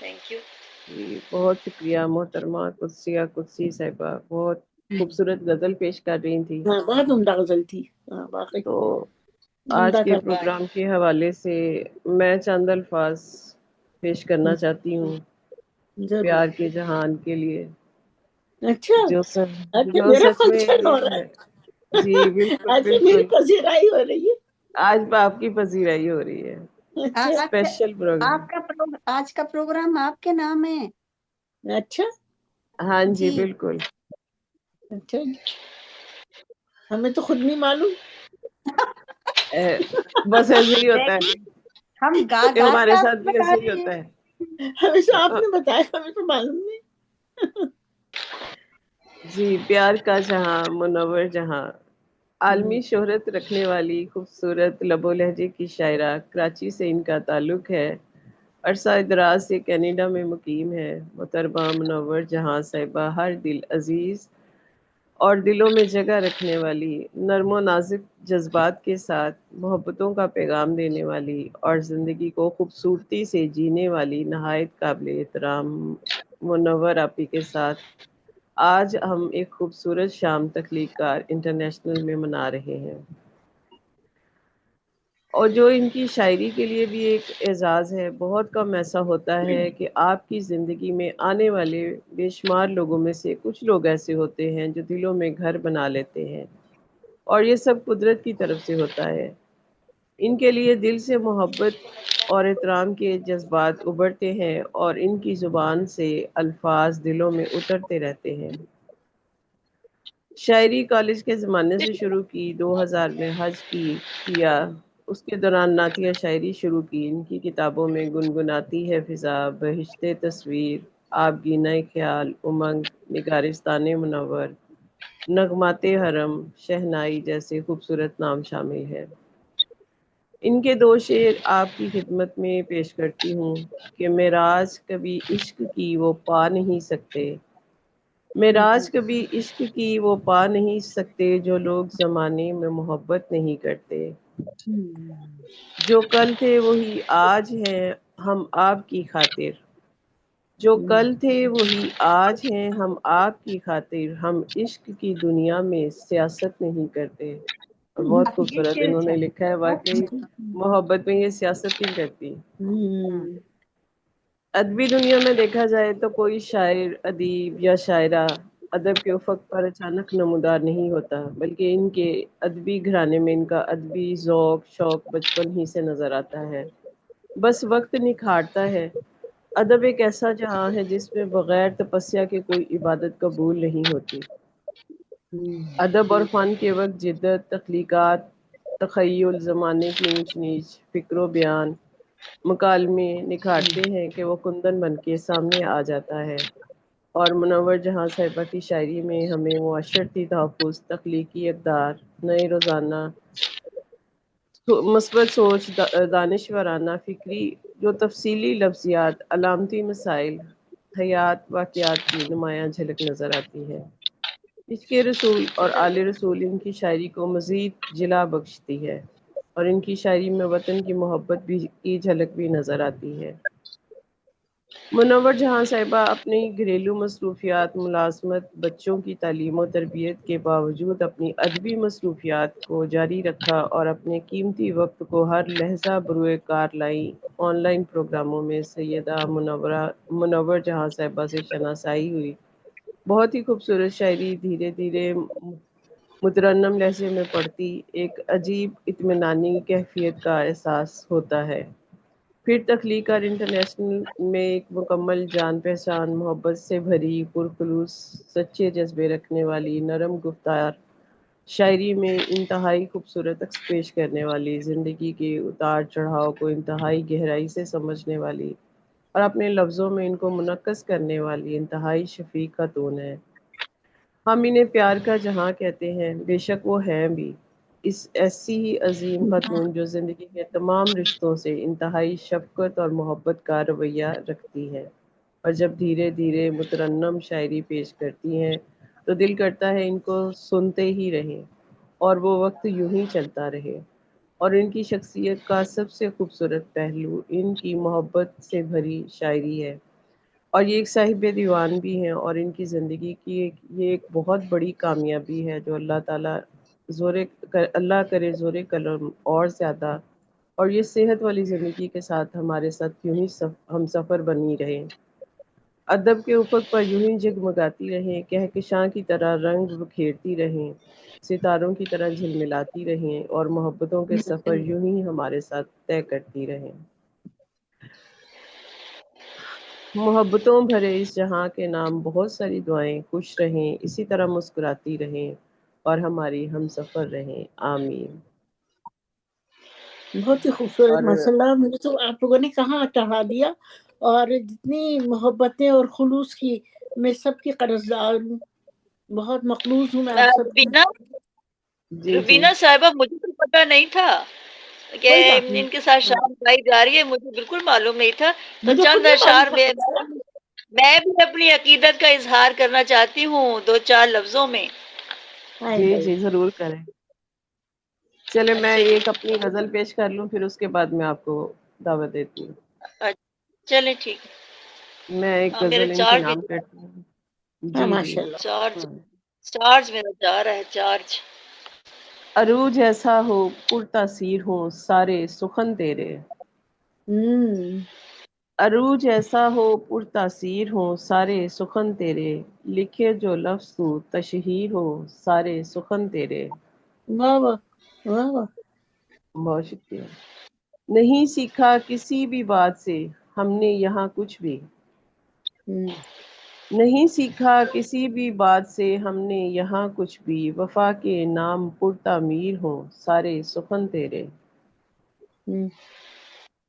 Thank you. जी बहुत शुक्रिया मोहतरमा कुदसी साहिबा, बहुत खूबसूरत गजल पेश कर रही थी। हाँ, बहुत उम्दा गजल थी। हाँ, वाकई तो आज उम्दा के था। प्रोग्राम के हवाले से मैं चंद अल्फाज पेश करना चाहती हूँ जरूर। प्यार के जहान के लिए, अच्छा, जो अच्छा जो मेरा सच में फंक्शन हो ये रहा है। है। जी बिल्कुल आज मेरी बिल्कुल, पजीराई हो रही है। आज आपकी पजीराई हो रही है, अच्छा, स्पेशल प्रोग्राम। आज का प्रोग्राम आपके नाम है। अच्छा, हाँ जी जी, बिल्कुल। अच्छा जी। हमें तो खुद नहीं मालूम। बस ऐसे ही होता है, देखिए हम गा ये गा के हमारे साथ आपको भी बता ऐसे ही रहे होता हैं। है। हमें तो आपने बताया, हमें तो मालूम नहीं। जी प्यार का जहां मुनव्वर जहां, आलमी शोहरत रखने वाली खूबसूरत लबो लहजे की शायरा, कराची से इनका ताल्लुक है, अरसा दराज से कनाडा में मुकीम है। मोहतरमा मुनव्वर जहां साहिबा हर दिल अजीज और दिलों में जगह रखने वाली, नर्मो नाजुक जज्बात के साथ मोहब्बतों का पैगाम देने वाली और ज़िंदगी को खूबसूरती से जीने वाली नहायत काबिल एहतराम मुनव्वर आपी के साथ आज हम एक खूबसूरत शाम तख्लीक कार इंटरनेशनल में मना रहे हैं, और जो इनकी शायरी के लिए भी एक एजाज़ है। बहुत कम ऐसा होता है कि आपकी ज़िंदगी में आने वाले बेशुमार लोगों में से कुछ लोग ऐसे होते हैं जो दिलों में घर बना लेते हैं, और ये सब कुदरत की तरफ से होता है। इनके लिए दिल से मोहब्बत और एहतराम के जज्बात उभरते हैं और इनकी ज़ुबान से अल्फाज दिलों में उतरते रहते हैं। शायरी कॉलेज के ज़माने से शुरू की, 2000 में हज किया, उसके दौरान नातिया शायरी शुरू की। इनकी किताबों में गुनगुनाती है फ़िज़ा, बहिश्ते तस्वीर, आप गिनाए ख्याल, उमंग, निगारिस्तान मुनव्वर, नगमाते हरम, शहनाई जैसे खूबसूरत नाम शामिल हैं। इनके दो शेर आपकी खिदमत में पेश करती हूँ कि मेराज कभी इश्क की वो पा नहीं सकते, मेराज कभी इश्क की वो पा नहीं सकते, जो लोग ज़माने में मोहब्बत नहीं करते। जो कल थे वही आज हैं हम आपकी खातिर, जो कल थे वही आज हैं हम आपकी खातिर, हम इश्क की दुनिया में सियासत नहीं करते। और बहुत अब ये खूबसूरत शेर इन्होंने था, लिखा है, बहुत वाकई खूबसूरत। मोहब्बत में ये सियासत नहीं करती। हाँ, अदबी दुनिया में देखा जाए तो कोई शायर, अदीब या शायरा अदब के उफ़क़ पर अचानक नमूदार नहीं होता, बल्कि इनके अदबी घराने में इनका अदबी ज़ौक़ शौक़ बचपन ही से नज़र आता है। बस वक्त निखारता है। अदब एक ऐसा जहाँ है जिसमें बग़ैर तपस्या के कोई इबादत कबूल नहीं होती। अदब और फ़न के वक़्त जिद्दत, तख्लीक़ात, तख़य्युल, ज़माने की ऊँच नीच, फ़िक्र बयान, मुकालमे निखारते हैं कि वो कुंदन बन के सामने आ जाता है। और मुनव्वर जहाँ साहिबा की शायरी में हमें मुआशरती तहफ़्फ़ुज़, तख्लीकी इक़दार, नए रोज़ाना مثبت سوچ، دانشورانہ فکری، جو تفصیلی لفظیات، علامتی مسائل، حیات واقعات کی نمایاں جھلک نظر آتی ہے۔ عشق رسول اور آل رسول ان کی شاعری کو مزید جلا بخشتی ہے، اور ان کی شاعری میں وطن کی محبت بھی کی جھلک بھی نظر آتی ہے۔ منور جہاں صاحبہ اپنی گھریلو مصروفیات، ملازمت، بچوں کی تعلیم و تربیت کے باوجود اپنی ادبی مصروفیات کو جاری رکھا اور اپنے قیمتی وقت کو ہر لحظہ بروئے کار لائیں۔ آن لائن پروگراموں میں سیدہ منور جہاں صاحبہ سے شناسائی ہوئی۔ بہت ہی خوبصورت شاعری، دھیرے دھیرے مترنم لہجے میں پڑھتی، ایک عجیب اطمینانی کیفیت کا احساس ہوتا ہے۔ پھر تخلیق اور انٹرنیشنل میں ایک مکمل جان پہچان، محبت سے بھری، پرخلوص سچے جذبے رکھنے والی، نرم گفتار شاعری میں انتہائی خوبصورت عکس پیش کرنے والی، زندگی کے اتار چڑھاؤ کو انتہائی گہرائی سے سمجھنے والی اور اپنے لفظوں میں ان کو منعکس کرنے والی انتہائی شفیق خاتون ہے۔ ہم انہیں پیار کا جہاں کہتے ہیں، بے شک وہ ہیں بھی۔ ایسی ہی عظیم خاتون جو زندگی کے تمام رشتوں سے انتہائی شفقت اور محبت کا رویہ رکھتی ہے، اور جب دھیرے دھیرے مترنم شاعری پیش کرتی ہیں تو دل کرتا ہے ان کو سنتے ہی رہیں اور وہ وقت یوں ہی چلتا رہے۔ اور ان کی شخصیت کا سب سے خوبصورت پہلو ان کی محبت سے بھری شاعری ہے، اور یہ ایک صاحب دیوان بھی ہیں، اور ان کی زندگی کی یہ ایک بہت بڑی کامیابی ہے جو اللہ تعالیٰ اللہ کرے زور قلم اور زیادہ، اور یہ صحت والی زندگی کے ساتھ ہمارے ساتھ یوں ہی ہم سفر بنی رہیں، ادب کے افق پر یوں ہی جگمگاتی رہیں، کہکشاں کی طرح رنگ بکھیرتی رہیں، ستاروں کی طرح جھلملاتی رہیں، اور محبتوں کے سفر یوں ہی ہمارے ساتھ طے کرتی رہیں۔ محبتوں بھرے اس جہاں کے نام بہت ساری دعائیں، خوش رہیں، اسی طرح مسکراتی رہیں اور ہماری ہم سفر رہیں، آمین۔ بہت ہی خوبصورت، اور ماشاء اللہ، مجھے تو آپ لوگوں نے کہاں چڑھا دیا، اور جتنی محبتیں اور خلوص کی میں سب کی قرضدار ہوں، بہت مخلوص ہوں میں آپ سب کی۔ جی روبینہ صاحبہ، مجھے تو پتہ نہیں تھا کہ کوئی بات نہیں، ان کے ساتھ شام گائی جا رہی ہے، مجھے بالکل معلوم نہیں تھا۔ تو مجھے خود چند نہیں معلوم اشعار تھا۔ میں بھی اپنی عقیدت کا اظہار کرنا چاہتی ہوں 2-4 لفظوں میں۔ جی ضرور کریں۔ چلے میں اچھا جی، ایک اپنی غزل پیش کر لوں، پھر اس کے بعد میں آپ کو دعوت دیتی ہوں۔ چلیں ٹھیک ہے۔ میں ایک میرا غزل چارج بھی انتظام کرتی ہوں۔ ہاں جی ماشاء اللہ۔ چارج میرا جا رہا ہے، چارج۔ عروج ایسا ہو پرتاثیر ہوں سارے سخن تیرے، عروج ایسا ہو پرتاثیر ہوں سارے سخن تیرے، لکھے جو لفظ تو تشہیر ہو سارے سخن تیرے۔ واہ واہ واہ واہ۔ بہت شکریہ۔ نہیں سیکھا کسی بھی بات سے ہم نے یہاں کچھ بھی، نہیں سیکھا کسی بھی بات سے ہم نے یہاں کچھ بھی، وفا کے نام پر تعمیر ہوں سارے سخن تیرے۔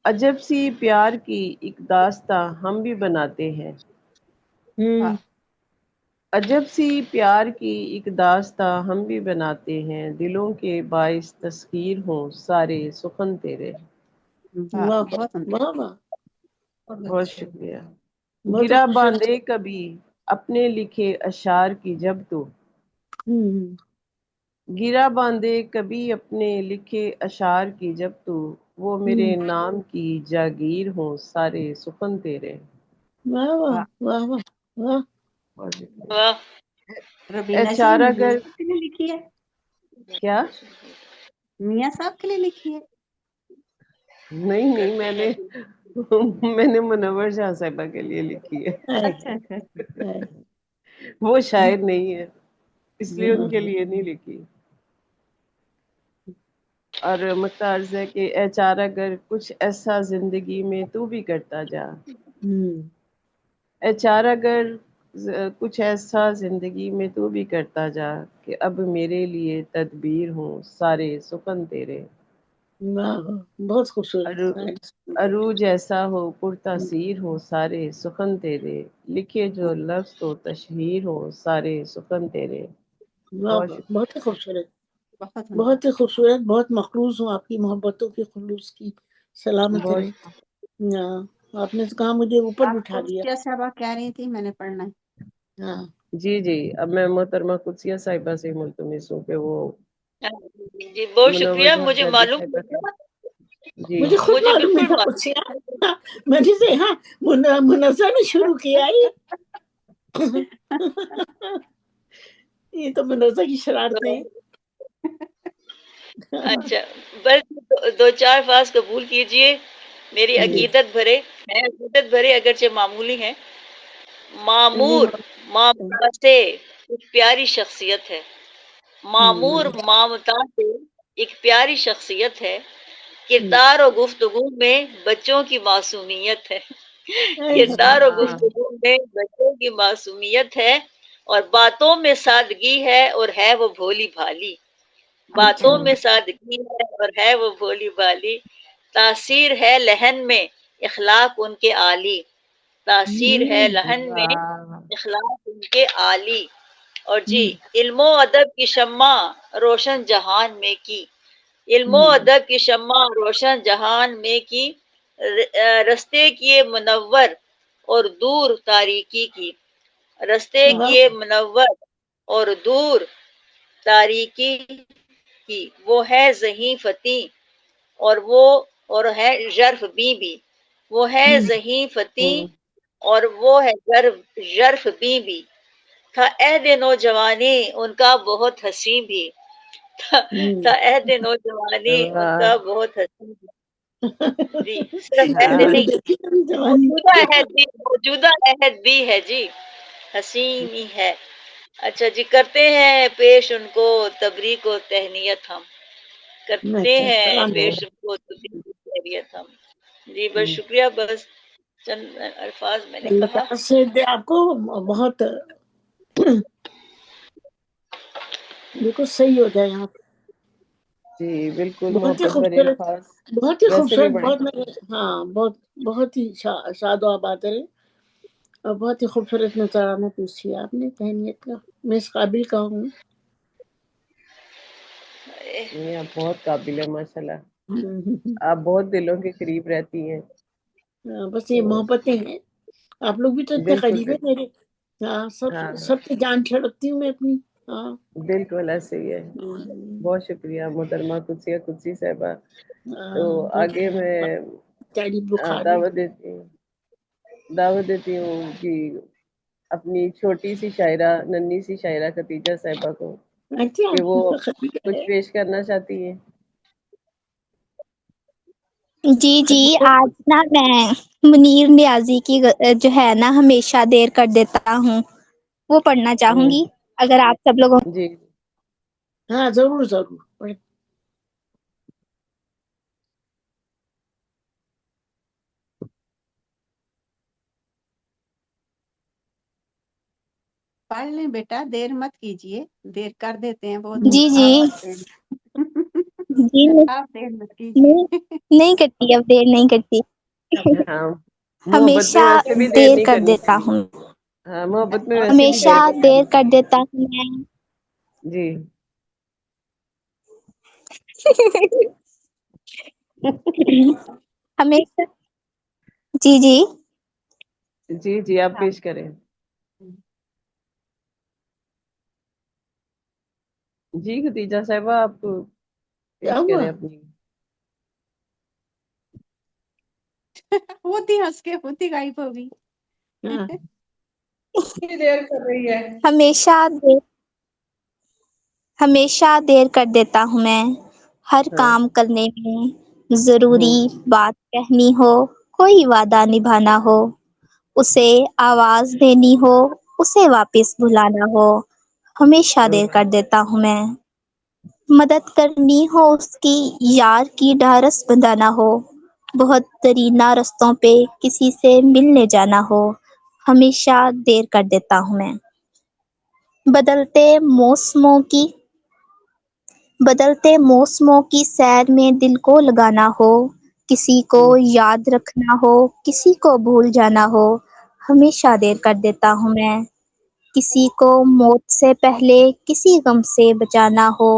عجب سی پیار کی ایک داستاں ہم بھی بناتے ہیں، عجب سی پیار کی ایک داستاں ہم بھی بناتے ہیں، دلوں کے باعث تسخیر ہوں سارے سخن تیرے۔ واہ واہ واہ، بہت شکریہ۔ بہت ہی گرا خوبصورت۔ باندھے کبھی اپنے لکھے اشعار کی جب تو، گرا باندھے کبھی اپنے لکھے اشعار کی جب تو، وہ میرے نام کی جاگیر ہوں سارے سخن تیرے۔ واہ واہ واہ واہ واہ۔ بہت شکریہ۔ واہ، ربینہ جی چارہ میاں گر صاحب کے لیے لکھی ہے، کیا؟ میاں صاحب کے لیے لکھی ہے؟ نہیں میں نے منور جہاں صاحبہ کے لیے لکھی ہے، اچھا اچھا اچھا۔ وہ شاعر نہیں ہے اس لیے ان کے لیے نہیں لکھی۔ اور مختارز ہے کہ اے چارہ گر کچھ ایسا زندگی میں تو بھی کرتا جا، اے چارہ گر کچھ ایسا زندگی میں تو بھی کرتا جا، کہ اب میرے لیے تدبیر ہوں سارے سخن تیرے۔ واہ واہ، بہت خوبصورت۔ عروج ایسا ہو پرتاثیر ہو سارے سخن تیرے، لکھے جو لفظ تو تشہیر ہو سارے سخن تیرے۔ واہ بہت واہ، شکریہ۔ بہت ہی خوبصورت۔ بہت بہت ہی خوبصورت، بہت مقروض ہوں آپ کی محبتوں کے خلوص کی، سلامت بہت رہے۔ ہاں، آپ نے کہا مجھے اوپر آپ بٹھا دیا۔ قدسیہ صاحبہ کہہ رہی تھی میں نے پڑھنا ہے۔ ہاں جی اب میں محترمہ قدسیہ صاحبہ سے ملتمس ہوں کہ وہ جی بہت منور شکریہ، جہاں مجھے زیدی معلوم صاحبہ تھا، کے جی مجھے خود مجھے معلوم بالکل نہیں تھا معلوم کچھ یار، میں نے سے ہاں منزہ نے شروع کیا یہ تو منزہ کی شرارتیں ہیں۔ اچھا، بس دو چار الفاظ قبول کیجئے، میری جی عقیدت بھرے اگرچہ معمولی ہیں۔ نہیں، مامتا سے ایک پیاری شخصیت ہے، مامتا سے ایک پیاری شخصیت ہے، کردار و گفتگو میں بچوں کی معصومیت ہے، کردار و گفتگو میں بچوں کی معصومیت ہے، اور باتوں میں سادگی ہے اور ہے وہ بھولی بھالی، باتوں میں سادگی ہے اور ہے وہ بھولی بھالی، تاثیر ہے لہن میں اخلاق ان کے عالی، تاثیر ہے لہن میں اخلاق ان کے عالی، اور جی علم و ادب کی شمع روشن جہان میں کی، علم و ادب کی شمع روشن جہان میں کی، رستے کیے منور اور دور تاریکی کی، رستے کیے منور اور دور تاریکی کی، وہ ہے ذہین فتیں اور ہے ژرف بھی، وہ ہے ذہین فتیں اور وہ ہے ژرف بھی، تھا عہد نوجوانی ان کا بہت حسین بھی، تھا عہد نوجوانی ان کا بہت حسین بھی، جی صرف عہد نہیں، موجودہ عہد بھی ہے جی، حسین ہی ہے۔ اچھا جی، کرتے ہیں پیش ان کو تبریک و تہنیت ہم، کرتے ہیں پیش ان کو تبریک و تہنیت ہم، جی بس شکریہ، بس چند الفاظ میں نے کہا۔ اللہ سے آپ کو بہت بالکل صحیح ہو جائے آپ، جی بالکل بہت ہی محبت بھرے خوبصورت، الفاظ بہت ہی ویسے بھی خوبصورت، بڑے بہت ہاں بہت ہی شاد و آباد رہے، اور بہت ہی خوبصورت نظرانہ پیش کیا آپ نے تہنیت کا، میں اس قابل کا ہوں۔ نہیں، آپ بہت قابل ہیں ماشاءاللہ، آپ بہت دلوں کے قریب رہتی ہیں، بس یہ محبتیں ہیں، آپ لوگ بھی تو اتنے بالکل قریب ہیں میرے، ہاں سب سے جان چھڑکتی ہوں میں اپنی، ہاں بالکل ایسے ہی ہے۔ بہت شکریہ محترمہ قدسیہ قدسی صاحبہ۔ تو آگے میں بخار دعوت دیتی ہوں کہ اپنی چھوٹی سی شاعرہ، ننھی سی شاعرہ خدیجہ صاحبہ کو کہ وہ کچھ پیش کرنا چاہتی ہیں۔ جی آج نا میں منیر نیازی کی جو ہے نا ہمیشہ دیر کر دیتا ہوں وہ پڑھنا چاہوں گی، اگر آپ سب لوگوں جی ہاں ضرور پڑھ لیں بیٹا، دیر مت کیجیے، دیر کر دیتے ہیں بہت، جی آپ دیر مت کیجیے۔ نہیں کرتی، اب دیر نہیں کرتی، ہاں، محبت میں ہمیشہ ویسے بھی دیر نہیں کر کرنی دیتا چاہیے، ہوں، ہاں محبت میں ویسے بھی ہمیشہ نہیں دیر کرنی کر دیتا ہوں میں جی ہمیشہ جی جی آپ پیش کریں۔ جی خدیجہ صاحبہ آپ کیا پیش ہوا؟ کریں اپنی۔ ہوتی ہنس کے ہوتی غائب ہوگی۔ دیر کر رہی ہے، ہمیشہ دیر کر دیتا ہوں میں، ہر ہاں کام کرنے میں، ضروری بات کہنی ہو، کوئی وعدہ نبھانا ہو، اسے آواز دینی ہو، اسے واپس بلانا ہو، ہمیشہ دیر کر دیتا ہوں میں، مدد کرنی ہو اس کی، یار کی ڈھارس بندھانا ہو، بہت درینہ رستوں پہ کسی سے ملنے جانا ہو، ہمیشہ دیر کر دیتا ہوں میں، بدلتے موسموں کی سیر میں دل کو لگانا ہو، کسی کو یاد رکھنا ہو، کسی کو بھول جانا ہو، ہمیشہ دیر کر دیتا ہوں میں، کسی کو موت سے پہلے کسی غم سے بچانا ہو،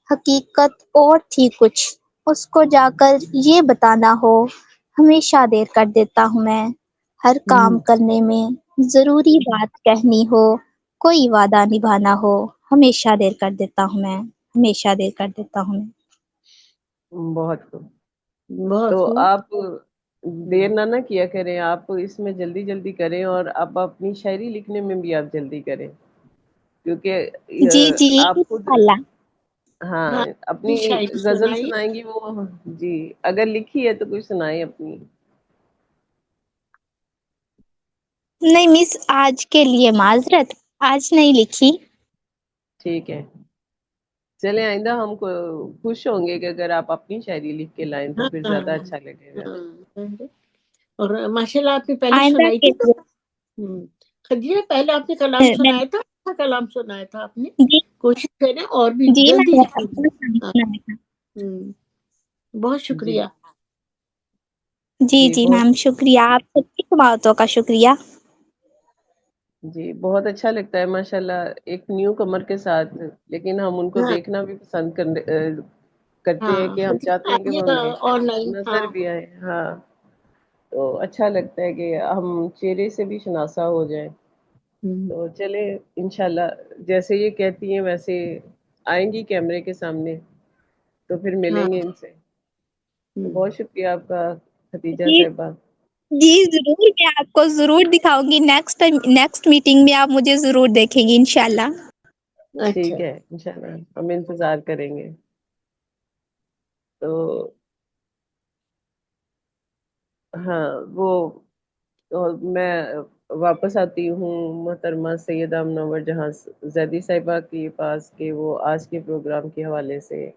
حقیقت اور تھی کچھ، اس کو جا کر یہ بتانا ہو، ہمیشہ دیر کر دیتا ہوں میں، ہر کام کرنے میں ضروری بات کہنی ہو، کوئی وعدہ نبھانا ہو، ہمیشہ دیر کر دیتا ہوں میں، ہمیشہ دیر کر دیتا ہوں میں۔ بہت خوب۔ بہت تو خوب۔ آپ دیر نہ کیا کریں، آپ اس میں جلدی جلدی کریں، اور آپ اپنی شاعری لکھنے میں بھی آپ جلدی کریں، کیونکہ جی جی آپ خود انشاءاللہ۔ ہاں ہاں اپنی شاعری غزل سنائی۔ سنائیں گی وہ؟ جی اگر لکھی ہے تو کوئی سنائے اپنی۔ نہیں مس، آج کے لیے معذرت، آج نہیں لکھی۔ ٹھیک ہے، چلیں آئندہ ہم کو خوش ہوں گے کہ اگر آپ اپنی شاعری لکھ کے لائیں تو پھر زیادہ اچھا لگے گا۔ اور ماشاء اللہ آپ نے پہلے آئندہ سنائی کے تھی نا؟ لیے خدیجہ پہلے آپ نے کلام میں سنایا تھا، اچھا کلام سنایا تھا آپ نے، جی کوشش کریں اور بھی جی میں جلدی نے لکھیں۔ اپنا ہاں، سنایا تھا۔ بہت جی شکریہ۔ جی جی جی بہت میم شکریہ، آپ سب کی سماعتوں کا شکریہ۔ جی بہت اچھا لگتا ہے ماشاء اللہ ایک نیو کمر کے ساتھ، لیکن ہم ان کو ہاں دیکھنا بھی پسند کرتے ہیں ہاں کہ ہم چاہتے ہیں کہ آئیے وہ گا ہمیں آن لائن۔ نظر ہاں بھی آئے۔ ہاں تو اچھا لگتا ہے کہ ہم چہرے سے بھی شناسا ہو جائیں۔ تو چلیں انشاءاللہ جیسے یہ کہتی ہیں ویسے آئیں گی کیمرے کے سامنے تو پھر ہاں ملیں گے ان سے۔ تو بہت شکریہ آپ کا ختیجہ جی صاحبہ۔ جی ضرور، میں آپ کو ضرور دکھاؤں گی، نیکسٹ میٹنگ میں آپ مجھے ضرور دیکھیں گی انشاءاللہ۔ اچھا۔ ٹھیک ہے انشاءاللہ ہم انتظار کریں گے۔ تو ہاں وہ میں واپس آتی ہوں محترمہ سیدہ منور جہاں زیدی صاحبہ کے پاس کہ وہ آج کے پروگرام کے حوالے سے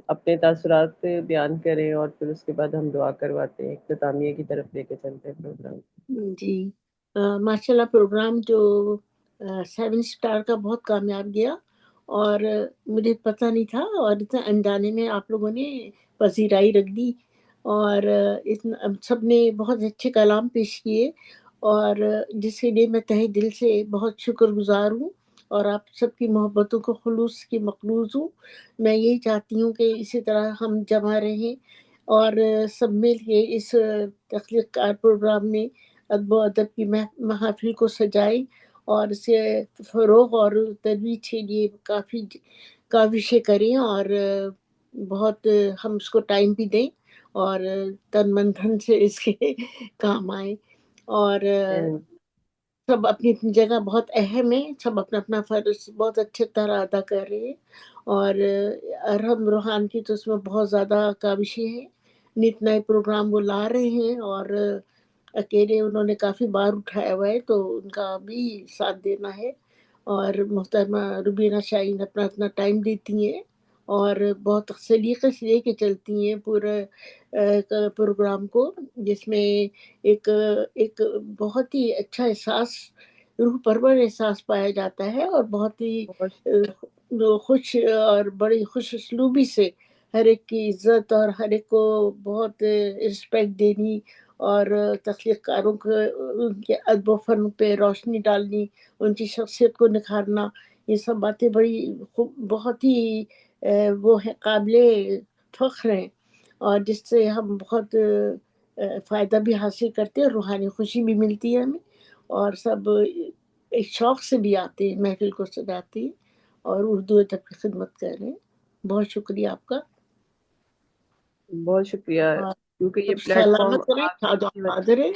اپنے تاثرات بیان کریں، اور پھر اس کے بعد ہم دعا کرواتے ہیں، اختتامیہ کی طرف لے کے چلتے ہیں پروگرام۔ جی ماشاء اللہ پروگرام جو 7 اسٹار کا بہت کامیاب گیا، اور مجھے پتہ نہیں تھا، اور اتنا انجانے میں آپ لوگوں نے پذیرائی رکھ دی، اور سب نے بہت اچھے کلام پیش کیے، اور جس کے لیے میں تہہ دل سے بہت شکر گزار ہوں، اور آپ سب کی محبتوں کو خلوص کی مقروض ہوں۔ میں یہی چاہتی ہوں کہ اسی طرح ہم جمع رہیں، اور سب مل کے اس تخلیق کار پروگرام میں ادب و ادب کی محافل کو سجائیں، اور اسے فروغ اور ترویج کے لیے کافی کاوشیں کریں، اور بہت ہم اس کو ٹائم بھی دیں، اور تن من دھن سے اس کے کام آئیں، اور سب اپنی اپنی جگہ بہت اہم ہے، سب اپنا اپنا فرض بہت اچھی طرح ادا کر رہے ہیں، اور ارحم روحان کی تو اس میں بہت زیادہ کاوشیں ہیں، نت نئے پروگرام وہ لا رہے ہیں، اور اکیلے انہوں نے کافی بار اٹھایا ہوا ہے تو ان کا بھی ساتھ دینا ہے، اور محترمہ روبینہ شاہین اپنا اتنا ٹائم دیتی ہیں، اور بہت سلیقے سے لے کے چلتی ہیں پورے پروگرام کو، جس میں ایک بہت ہی اچھا احساس، روح پرور احساس پایا جاتا ہے، اور بہت ہی خوش اور بڑی خوش اسلوبی سے ہر ایک کی عزت اور ہر ایک کو بہت رسپیکٹ دینی، اور تخلیق کاروں کو ان کے ادب و فن پہ روشنی ڈالنی، ان کی شخصیت کو نکھارنا، یہ سب باتیں بڑی بہت ہی وہ ہے قابل فخر ہیں، اور جس سے ہم بہت فائدہ بھی حاصل کرتے ہیں، روحانی خوشی بھی ملتی ہے ہمیں، اور سب ایک شوق سے بھی آتے ہیں، محفل کو سجاتے ہیں، اور اردو ادب کی خدمت کر رہے ہیں۔ بہت شکریہ آپ کا، بہت شکریہ، اور کیونکہ یہ سب پلیٹ فارم سلامت رہے، آپ سب شاد و کی وجہ، آباد رہے۔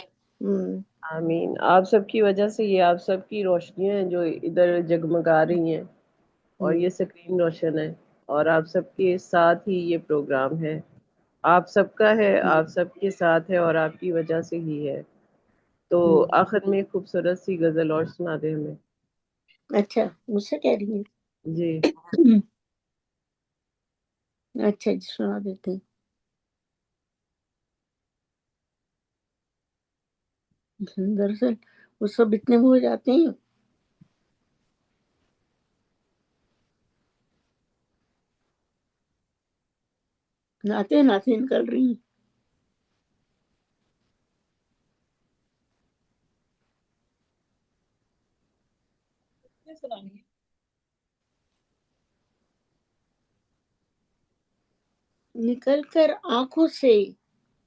آمین، آپ سب کی وجہ سے یہ آپ سب کی روشنیاں ہیں جو ادھر جگمگا رہی ہیں، اور یہ سکرین روشن ہے، اور آپ سب کے ساتھ ہی یہ پروگرام ہے، آپ سب کا ہے، آپ سب کے ساتھ ہے، اور آپ کی وجہ سے ہی ہے۔ تو آخر میں ایک خوبصورت سی غزل اور سنا دے ہمیں۔ اچھا مجھ سے کہہ رہی جی ہیں؟ اچھا جی سنا دیتے ہیں۔ دراصل وہ سب اتنے ہو جاتے ہیں، ناتے نکل رہی ہیں۔ निकल कर आंखों से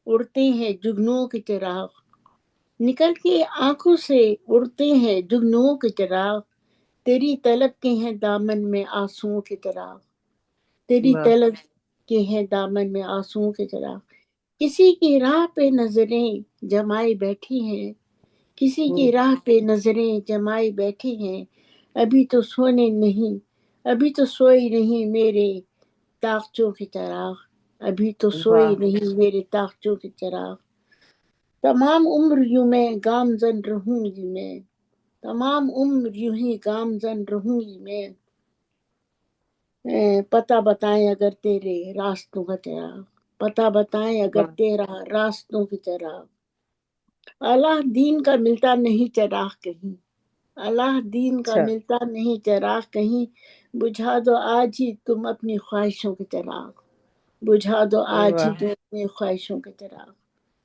उड़ते हैं जुगनुओं के चिराग, निकल के आंखों से उड़ते हैं जुगनुओं के चिराग, तेरी तलब के हैं दामन में आंसुओं के चिराग, तेरी वाह तलब के हैं दामन में आंसुओं के चिराग। किसी की राह पे नजरें जमाए बैठी हैं, किसी की राह पे नजरें जमाए बैठी हैं, अभी तो सोने नहीं, अभी तो सोए नहीं मेरे ताकचों के चिराग, अभी तो सोए वाह नहीं मेरे ताकचों के चिराग। तमाम उम्र यूं मैं गामजन रहूंगी मैं, तमाम उम्र यूं ही गामजन रहूंगी मैं, पता बताएं अगर तेरे रास्तों का चिराग, पता बताएं अगर वाह तेरा रास्तों की चिराग। अल्लाह दीन का मिलता नहीं चिराग कहीं, अल्लाह दीन का अच्छा मिलता नहीं चिराग कहीं, बुझा दो आज ही तुम अपनी ख्वाहिशों के चिराग, बुझा दो आज ही वाह तुम अपनी ख्वाहिशों के चिराग।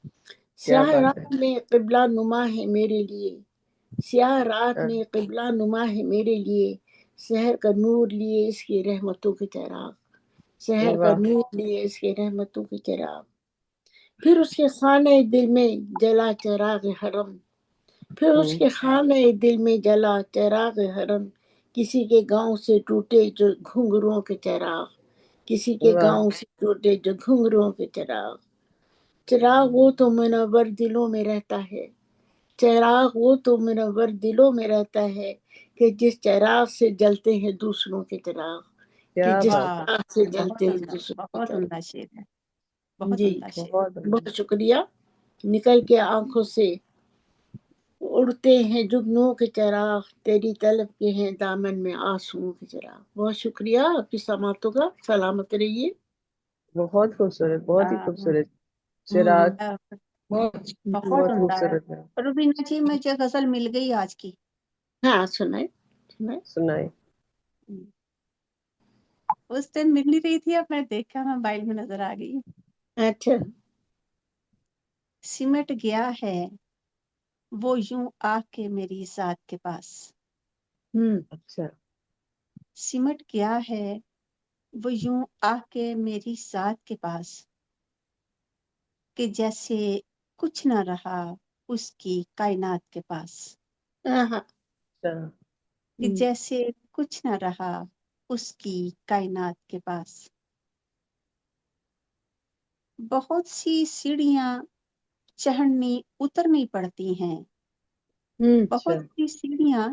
क्या स्याह बात है। रात में क़िबला नुमा है मेरे लिए, स्याह रात हाँ, में क़िबला नुमा है मेरे लिए, शहर का नूर लिए इसकी रहमतों के चिराग, शहर का वाह नूर लिए इसके रहमतों के चिराग। फिर उसके खाने दिल में जला चिराग हरम, फिर उसके खाने दिल में जला चिराग हरम, किसी के गांव से टूटे जो घुंघरुओं के चिराग, किसी के वाह गांव से टूटे जो घुंघरुओं के चिराग। चिराग वो तो मुनव्वर दिलों में रहता है, चिराग वो तो मुनव्वर दिलों में रहता है, कि जिस चिराग से जलते हैं दूसरों के चिराग, कि क्या जिस बात है। चिराग से बहुत जलते हैं उम्दा, दूसरों के बहुत चिराग। उम्दा शेर है, बहुत जी उम्दा शेर। बहुत बहुत शुक्रिया। निकल के आंखों से उड़ते हैं जुगनुओं के चिराग, तेरी तलब के हैं दामन में आंसुओं के चिराग। बहुत शुक्रिया आपकी समातों का, सलामत रहिए। बहुत खूबसूरत, बहुत ही आ, खूबसूरत। चिराग आ, बहुत बहुत बहुत उम्दा है। खूबसूरत है। रुबीना जी, मुझे गजल मिल गई आज की। हाँ सुनाए सुनाए। सुनाए। उस दिन मिल नहीं रही थी, अब मैं देखा मोबाइल में नजर आ गई। अच्छा सिमट गया है वो यूं आके मेरी जात के पास, अच्छा सिमट गया है वो यूं आके मेरी जात के पास, कि जैसे कुछ ना रहा उसकी कायनात के पास, हाँ अच्छा कि जैसे कुछ ना रहा उसकी कायनात के पास। बहुत सी सीढ़ियां चढ़नी उतरनी पड़ती हैं, बहुत अच्छा सी सीढ़ियां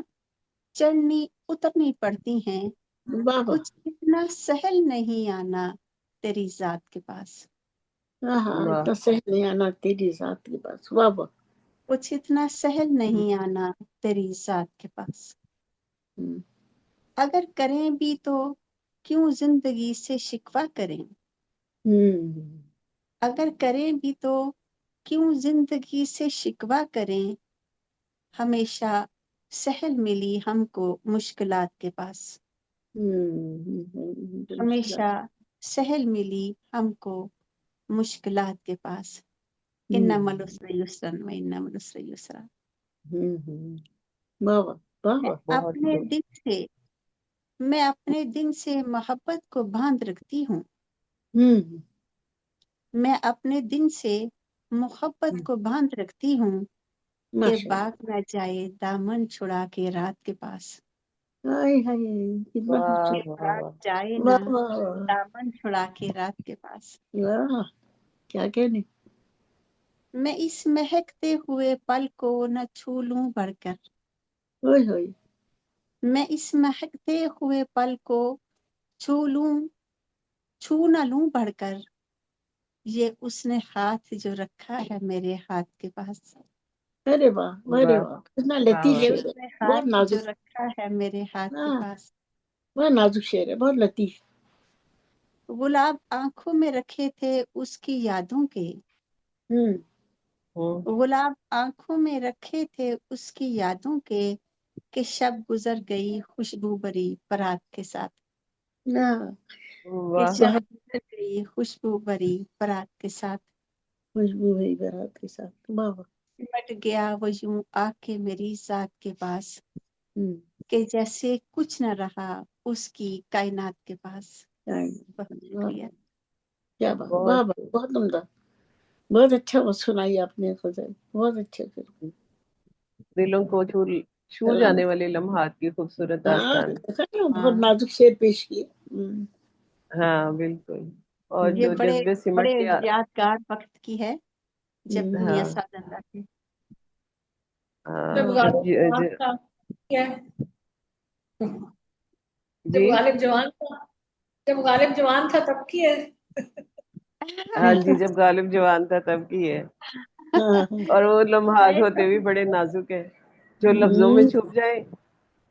चढ़नी उतरनी पड़ती हैं, वाह वाह। कुछ इतना सहल नहीं आना तेरी जात के पास, हाँ वाह इतना सही नहीं आना तेरी जात के पास। वाह वाह। कुछ इतना सहल नहीं आना तेरी जात के पास। हम्म, अगर करें भी तो क्यों जिंदगी से शिकवा करें, हम्म, अगर करें भी तो क्यों जिंदगी से शिकवा करें, हमेशा सहल मिली हमको मुश्किलात के पास, हमेशा सहल मिली हमको मुश्किलात के पास। इन्नमल उसरि युस्रन व इन्नमल उसरि युस्रा। वाह वाह वाह मैं वाह। बहुत अपने खूब। दिल से मैं अपने दिल से मोहब्बत को बांध रखती हूँ, मैं अपने दिल से मोहब्बत को बांध रखती हूँ, कि माशाल्लाह। बाग न जाए दामन छुड़ा के रात के पास, हाय हाय कितना वाह कि खूबसूरत। वाह बाग वाह जाए ना वाह वाह वाह दामन छुड़ा के रात के पास। वाह, क्या कहने। मैं इस महकते हुए पल को न छू लूं बढ़कर, ओए होए। मैं इस महकते हुए पल को छू न लूं बढ़कर, ये उसने हाथ जो रखा है मेरे हाथ के पास, अरे वाह अरे वाह वाह कितना वाह लतीफ ये वाह। शेर है। उसने बहुत हाथ जो नाजुक। रखा है मेरे हाथ के हाँ पास। बहुत नाजुक शेर है, बहुत लतीफ। गुलाब आंखों में रखे थे उसकी यादों के, हम्म गुलाब आंखों में रखे थे उसकी यादों के, कि शब गुजर गई खुशबू भरी बारात के साथ, हाँ कि वाह शब बहुत गुजर गई खुशबू भरी बारात के साथ। खुशबू है बारात के साथ। वाह वाह। सिमट गया वो यूं आके मेरी जात के पास, हम्म, कि जैसे कुछ न रहा उसकी कायनात के पास। बहुत वाह, शुक्रिया। क्या बात, वाह वाह, बहुत उम्दा, बहुत अच्छा वो सुनाई आपने गजल, बहुत अच्छे फिर। दिलों को छू जाने वाले लम्हात की खूबसूरत दास्तान। बहुत नाजुक शेर पेश किए। हाँ बिल्कुल, और ये जो बड़े जज्बे सिमट बड़े के यादगार वक्त की है जब मियां हाँ साहब जिंदा थे। जब हाँ, गालिब जवान था क्या, जब जी गालिब जवान था, जब गालिब जवान था तब की है। हाँ जी, जब गालिब जवान था तब की है। और वो लम्हात होते भी बड़े नाजुक है, जो लफ्जों में छुप जाए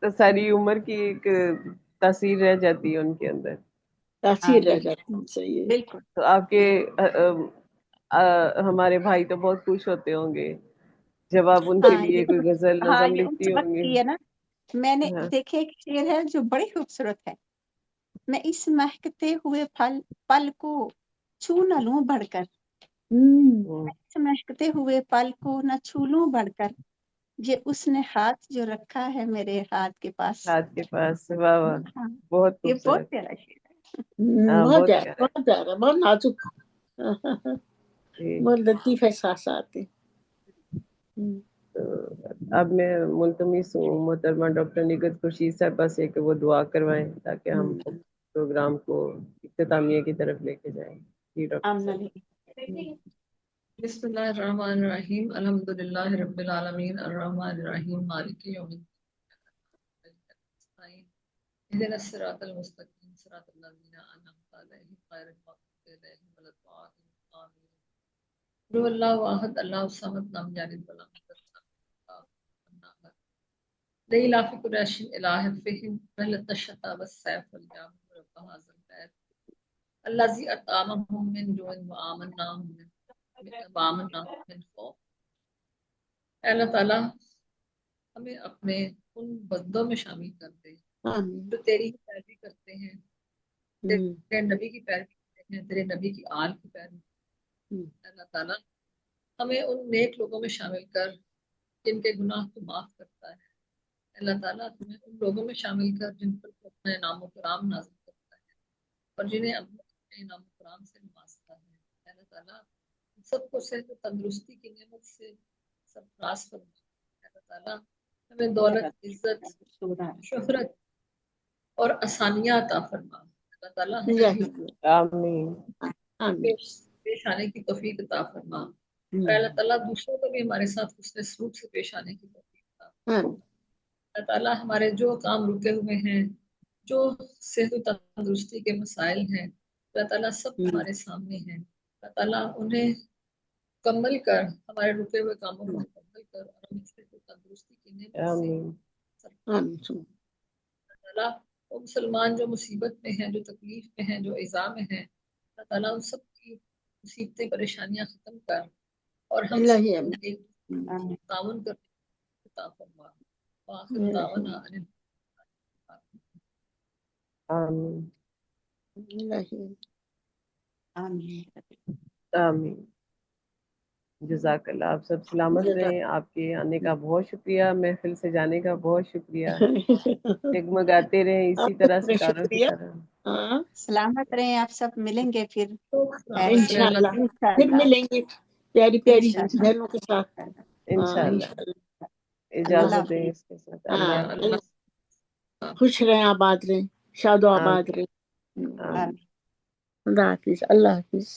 तो सारी उम्र की एक तासीर रह जाती है उनके अंदर। तासीर रह जाती है, सही है। बिल्कुल। तो आपके हमारे भाई तो बहुत खुश होते होंगे जब आप उनके हाँ लिए ये कोई गजल हाँ नज़म ये उस लिखती वक्त होंगी। की है ना। मैंने हाँ देखे एक शेर है जो बड़ी खूबसूरत है। मैं इस महकते हुए पल को छू न लूं बढ़कर, इस महकते हुए पल को न छू लूं बढ़कर, ये उसने हाथ जो रखा है मेरे हाथ के पास। हाथ के पास, वाह वाह, हाँ बहुत ये बहुत खूबसूरत। प्यारा शेर है। हाँ बहुत बहुत प्यारा, प्यारा बहुत प्यारा, बहुत नाजुक, जी। बहुत लतीफ एहसासात है। तो अब मैं मुल्तमिस हूँ मोहतरमा डॉक्टर निगत खुर्शीद साहबा से कि वो दुआ करवाएं ताकि हम प्रोग्राम को इख्तितामिया की तरफ लेके जाएं। जी डॉक्टर साहब। आमीन। बिस्मिल्लाहिर्रहमानिर्रहीम, अल्हम्दुलिल्लाहि रब्बिल आलमीन, अर्रहमानिर्रहीम, मालिकि यौमिद्दीन, इहदिनस सिरातल मुस्तकीम, सिरातल लज़ीना अनअमता अलैहिम, गैरिल मग़ज़ूबि अलैहिम वलद्दालिन, आमीन। qul हुवल्लाहु अहद, अल्लाहु समद, लम यलिद वलम यूलद, ला इलाहा कुरैशिन इलाहा फ़िहिम, रहलत अश-शता वस-सैफ वल-जाम, रब्ब हाज़िल बैत, अल्लज़ी अत'अमहुम मिन जुइन व आमन्नाहुम मिन खौफ। अल्लाह ताला हमें अपने उन बंदों में शामिल कर दे जो तेरी ही पैरवी करते हैं, तेरे नबी की पैरवी करते हैं, तेरे नबी की आल की पैरवी। अल्लाह ताला हमें उन नेक लोगों में शामिल कर जिनके गुनाह को माफ करता है। अल्लाह ताला हमें उन लोगों में शामिल कर जिन पर तू अपने नाम कराम नाज़िल करता है और जिन्हें अपने नाम कराम से नवाजता है। अल्लाह ताला सबको सेहत तंदुरुस्ती की नेमत से सरफराज फरमा। अल्लाह ताला हमें दौलत, इज्जत, शोहरत और आसानियां अता फरमा। अल्लाह ताला हमें आमीन पेश आने की तौफीक अता फरमा। और अल्लाह ताला दूसरों को भी हमारे साथ हुस्न सलूक से पेश आने की तौफीक अता फरमा। अल्लाह ताला हमारे जो काम रुके हुए हैं, जो सेहत तंदुरुस्ती के मसाइल हैं, अल्लाह ताला सब हमारे सामने हैं। अल्लाह ताला उन्हें मुकम्मल कर, हमारे रुके हुए कामों को मुकम्मल कर और हमें तंदुरुस्ती की नेमत से ताला वो मुसलमान जो मुसीबत में हैं, जो तकलीफ में हैं, जो इज़ा में हैं, अल्लाह ताला उन सब की मुसीबतें परेशानियां खत्म कर और हम सबको एक ताउन कर अता फरमा। व आखिर दावाना अनिल आमीन। जज़ाकल्लाह। आप सब सलामत रहें। आपके आने का बहुत शुक्रिया, महफिल से जाने का बहुत शुक्रिया। जगमगाते रहें इसी तरह सितारों की तरह। सलामत रहें आप सब, मिलेंगे फिर इंशाल्लाह फिर मिलेंगे प्यारी प्यारी बहनों के साथ। इंशाल्लाह। इजाजत दें इसके साथ। अल्लाह अल्लाह हाफ़िज़। खुश रहें, आबाद रहें, शादो आबाद रहें। आमीन। खुदा हाफिज, अल्लाह हाफिज।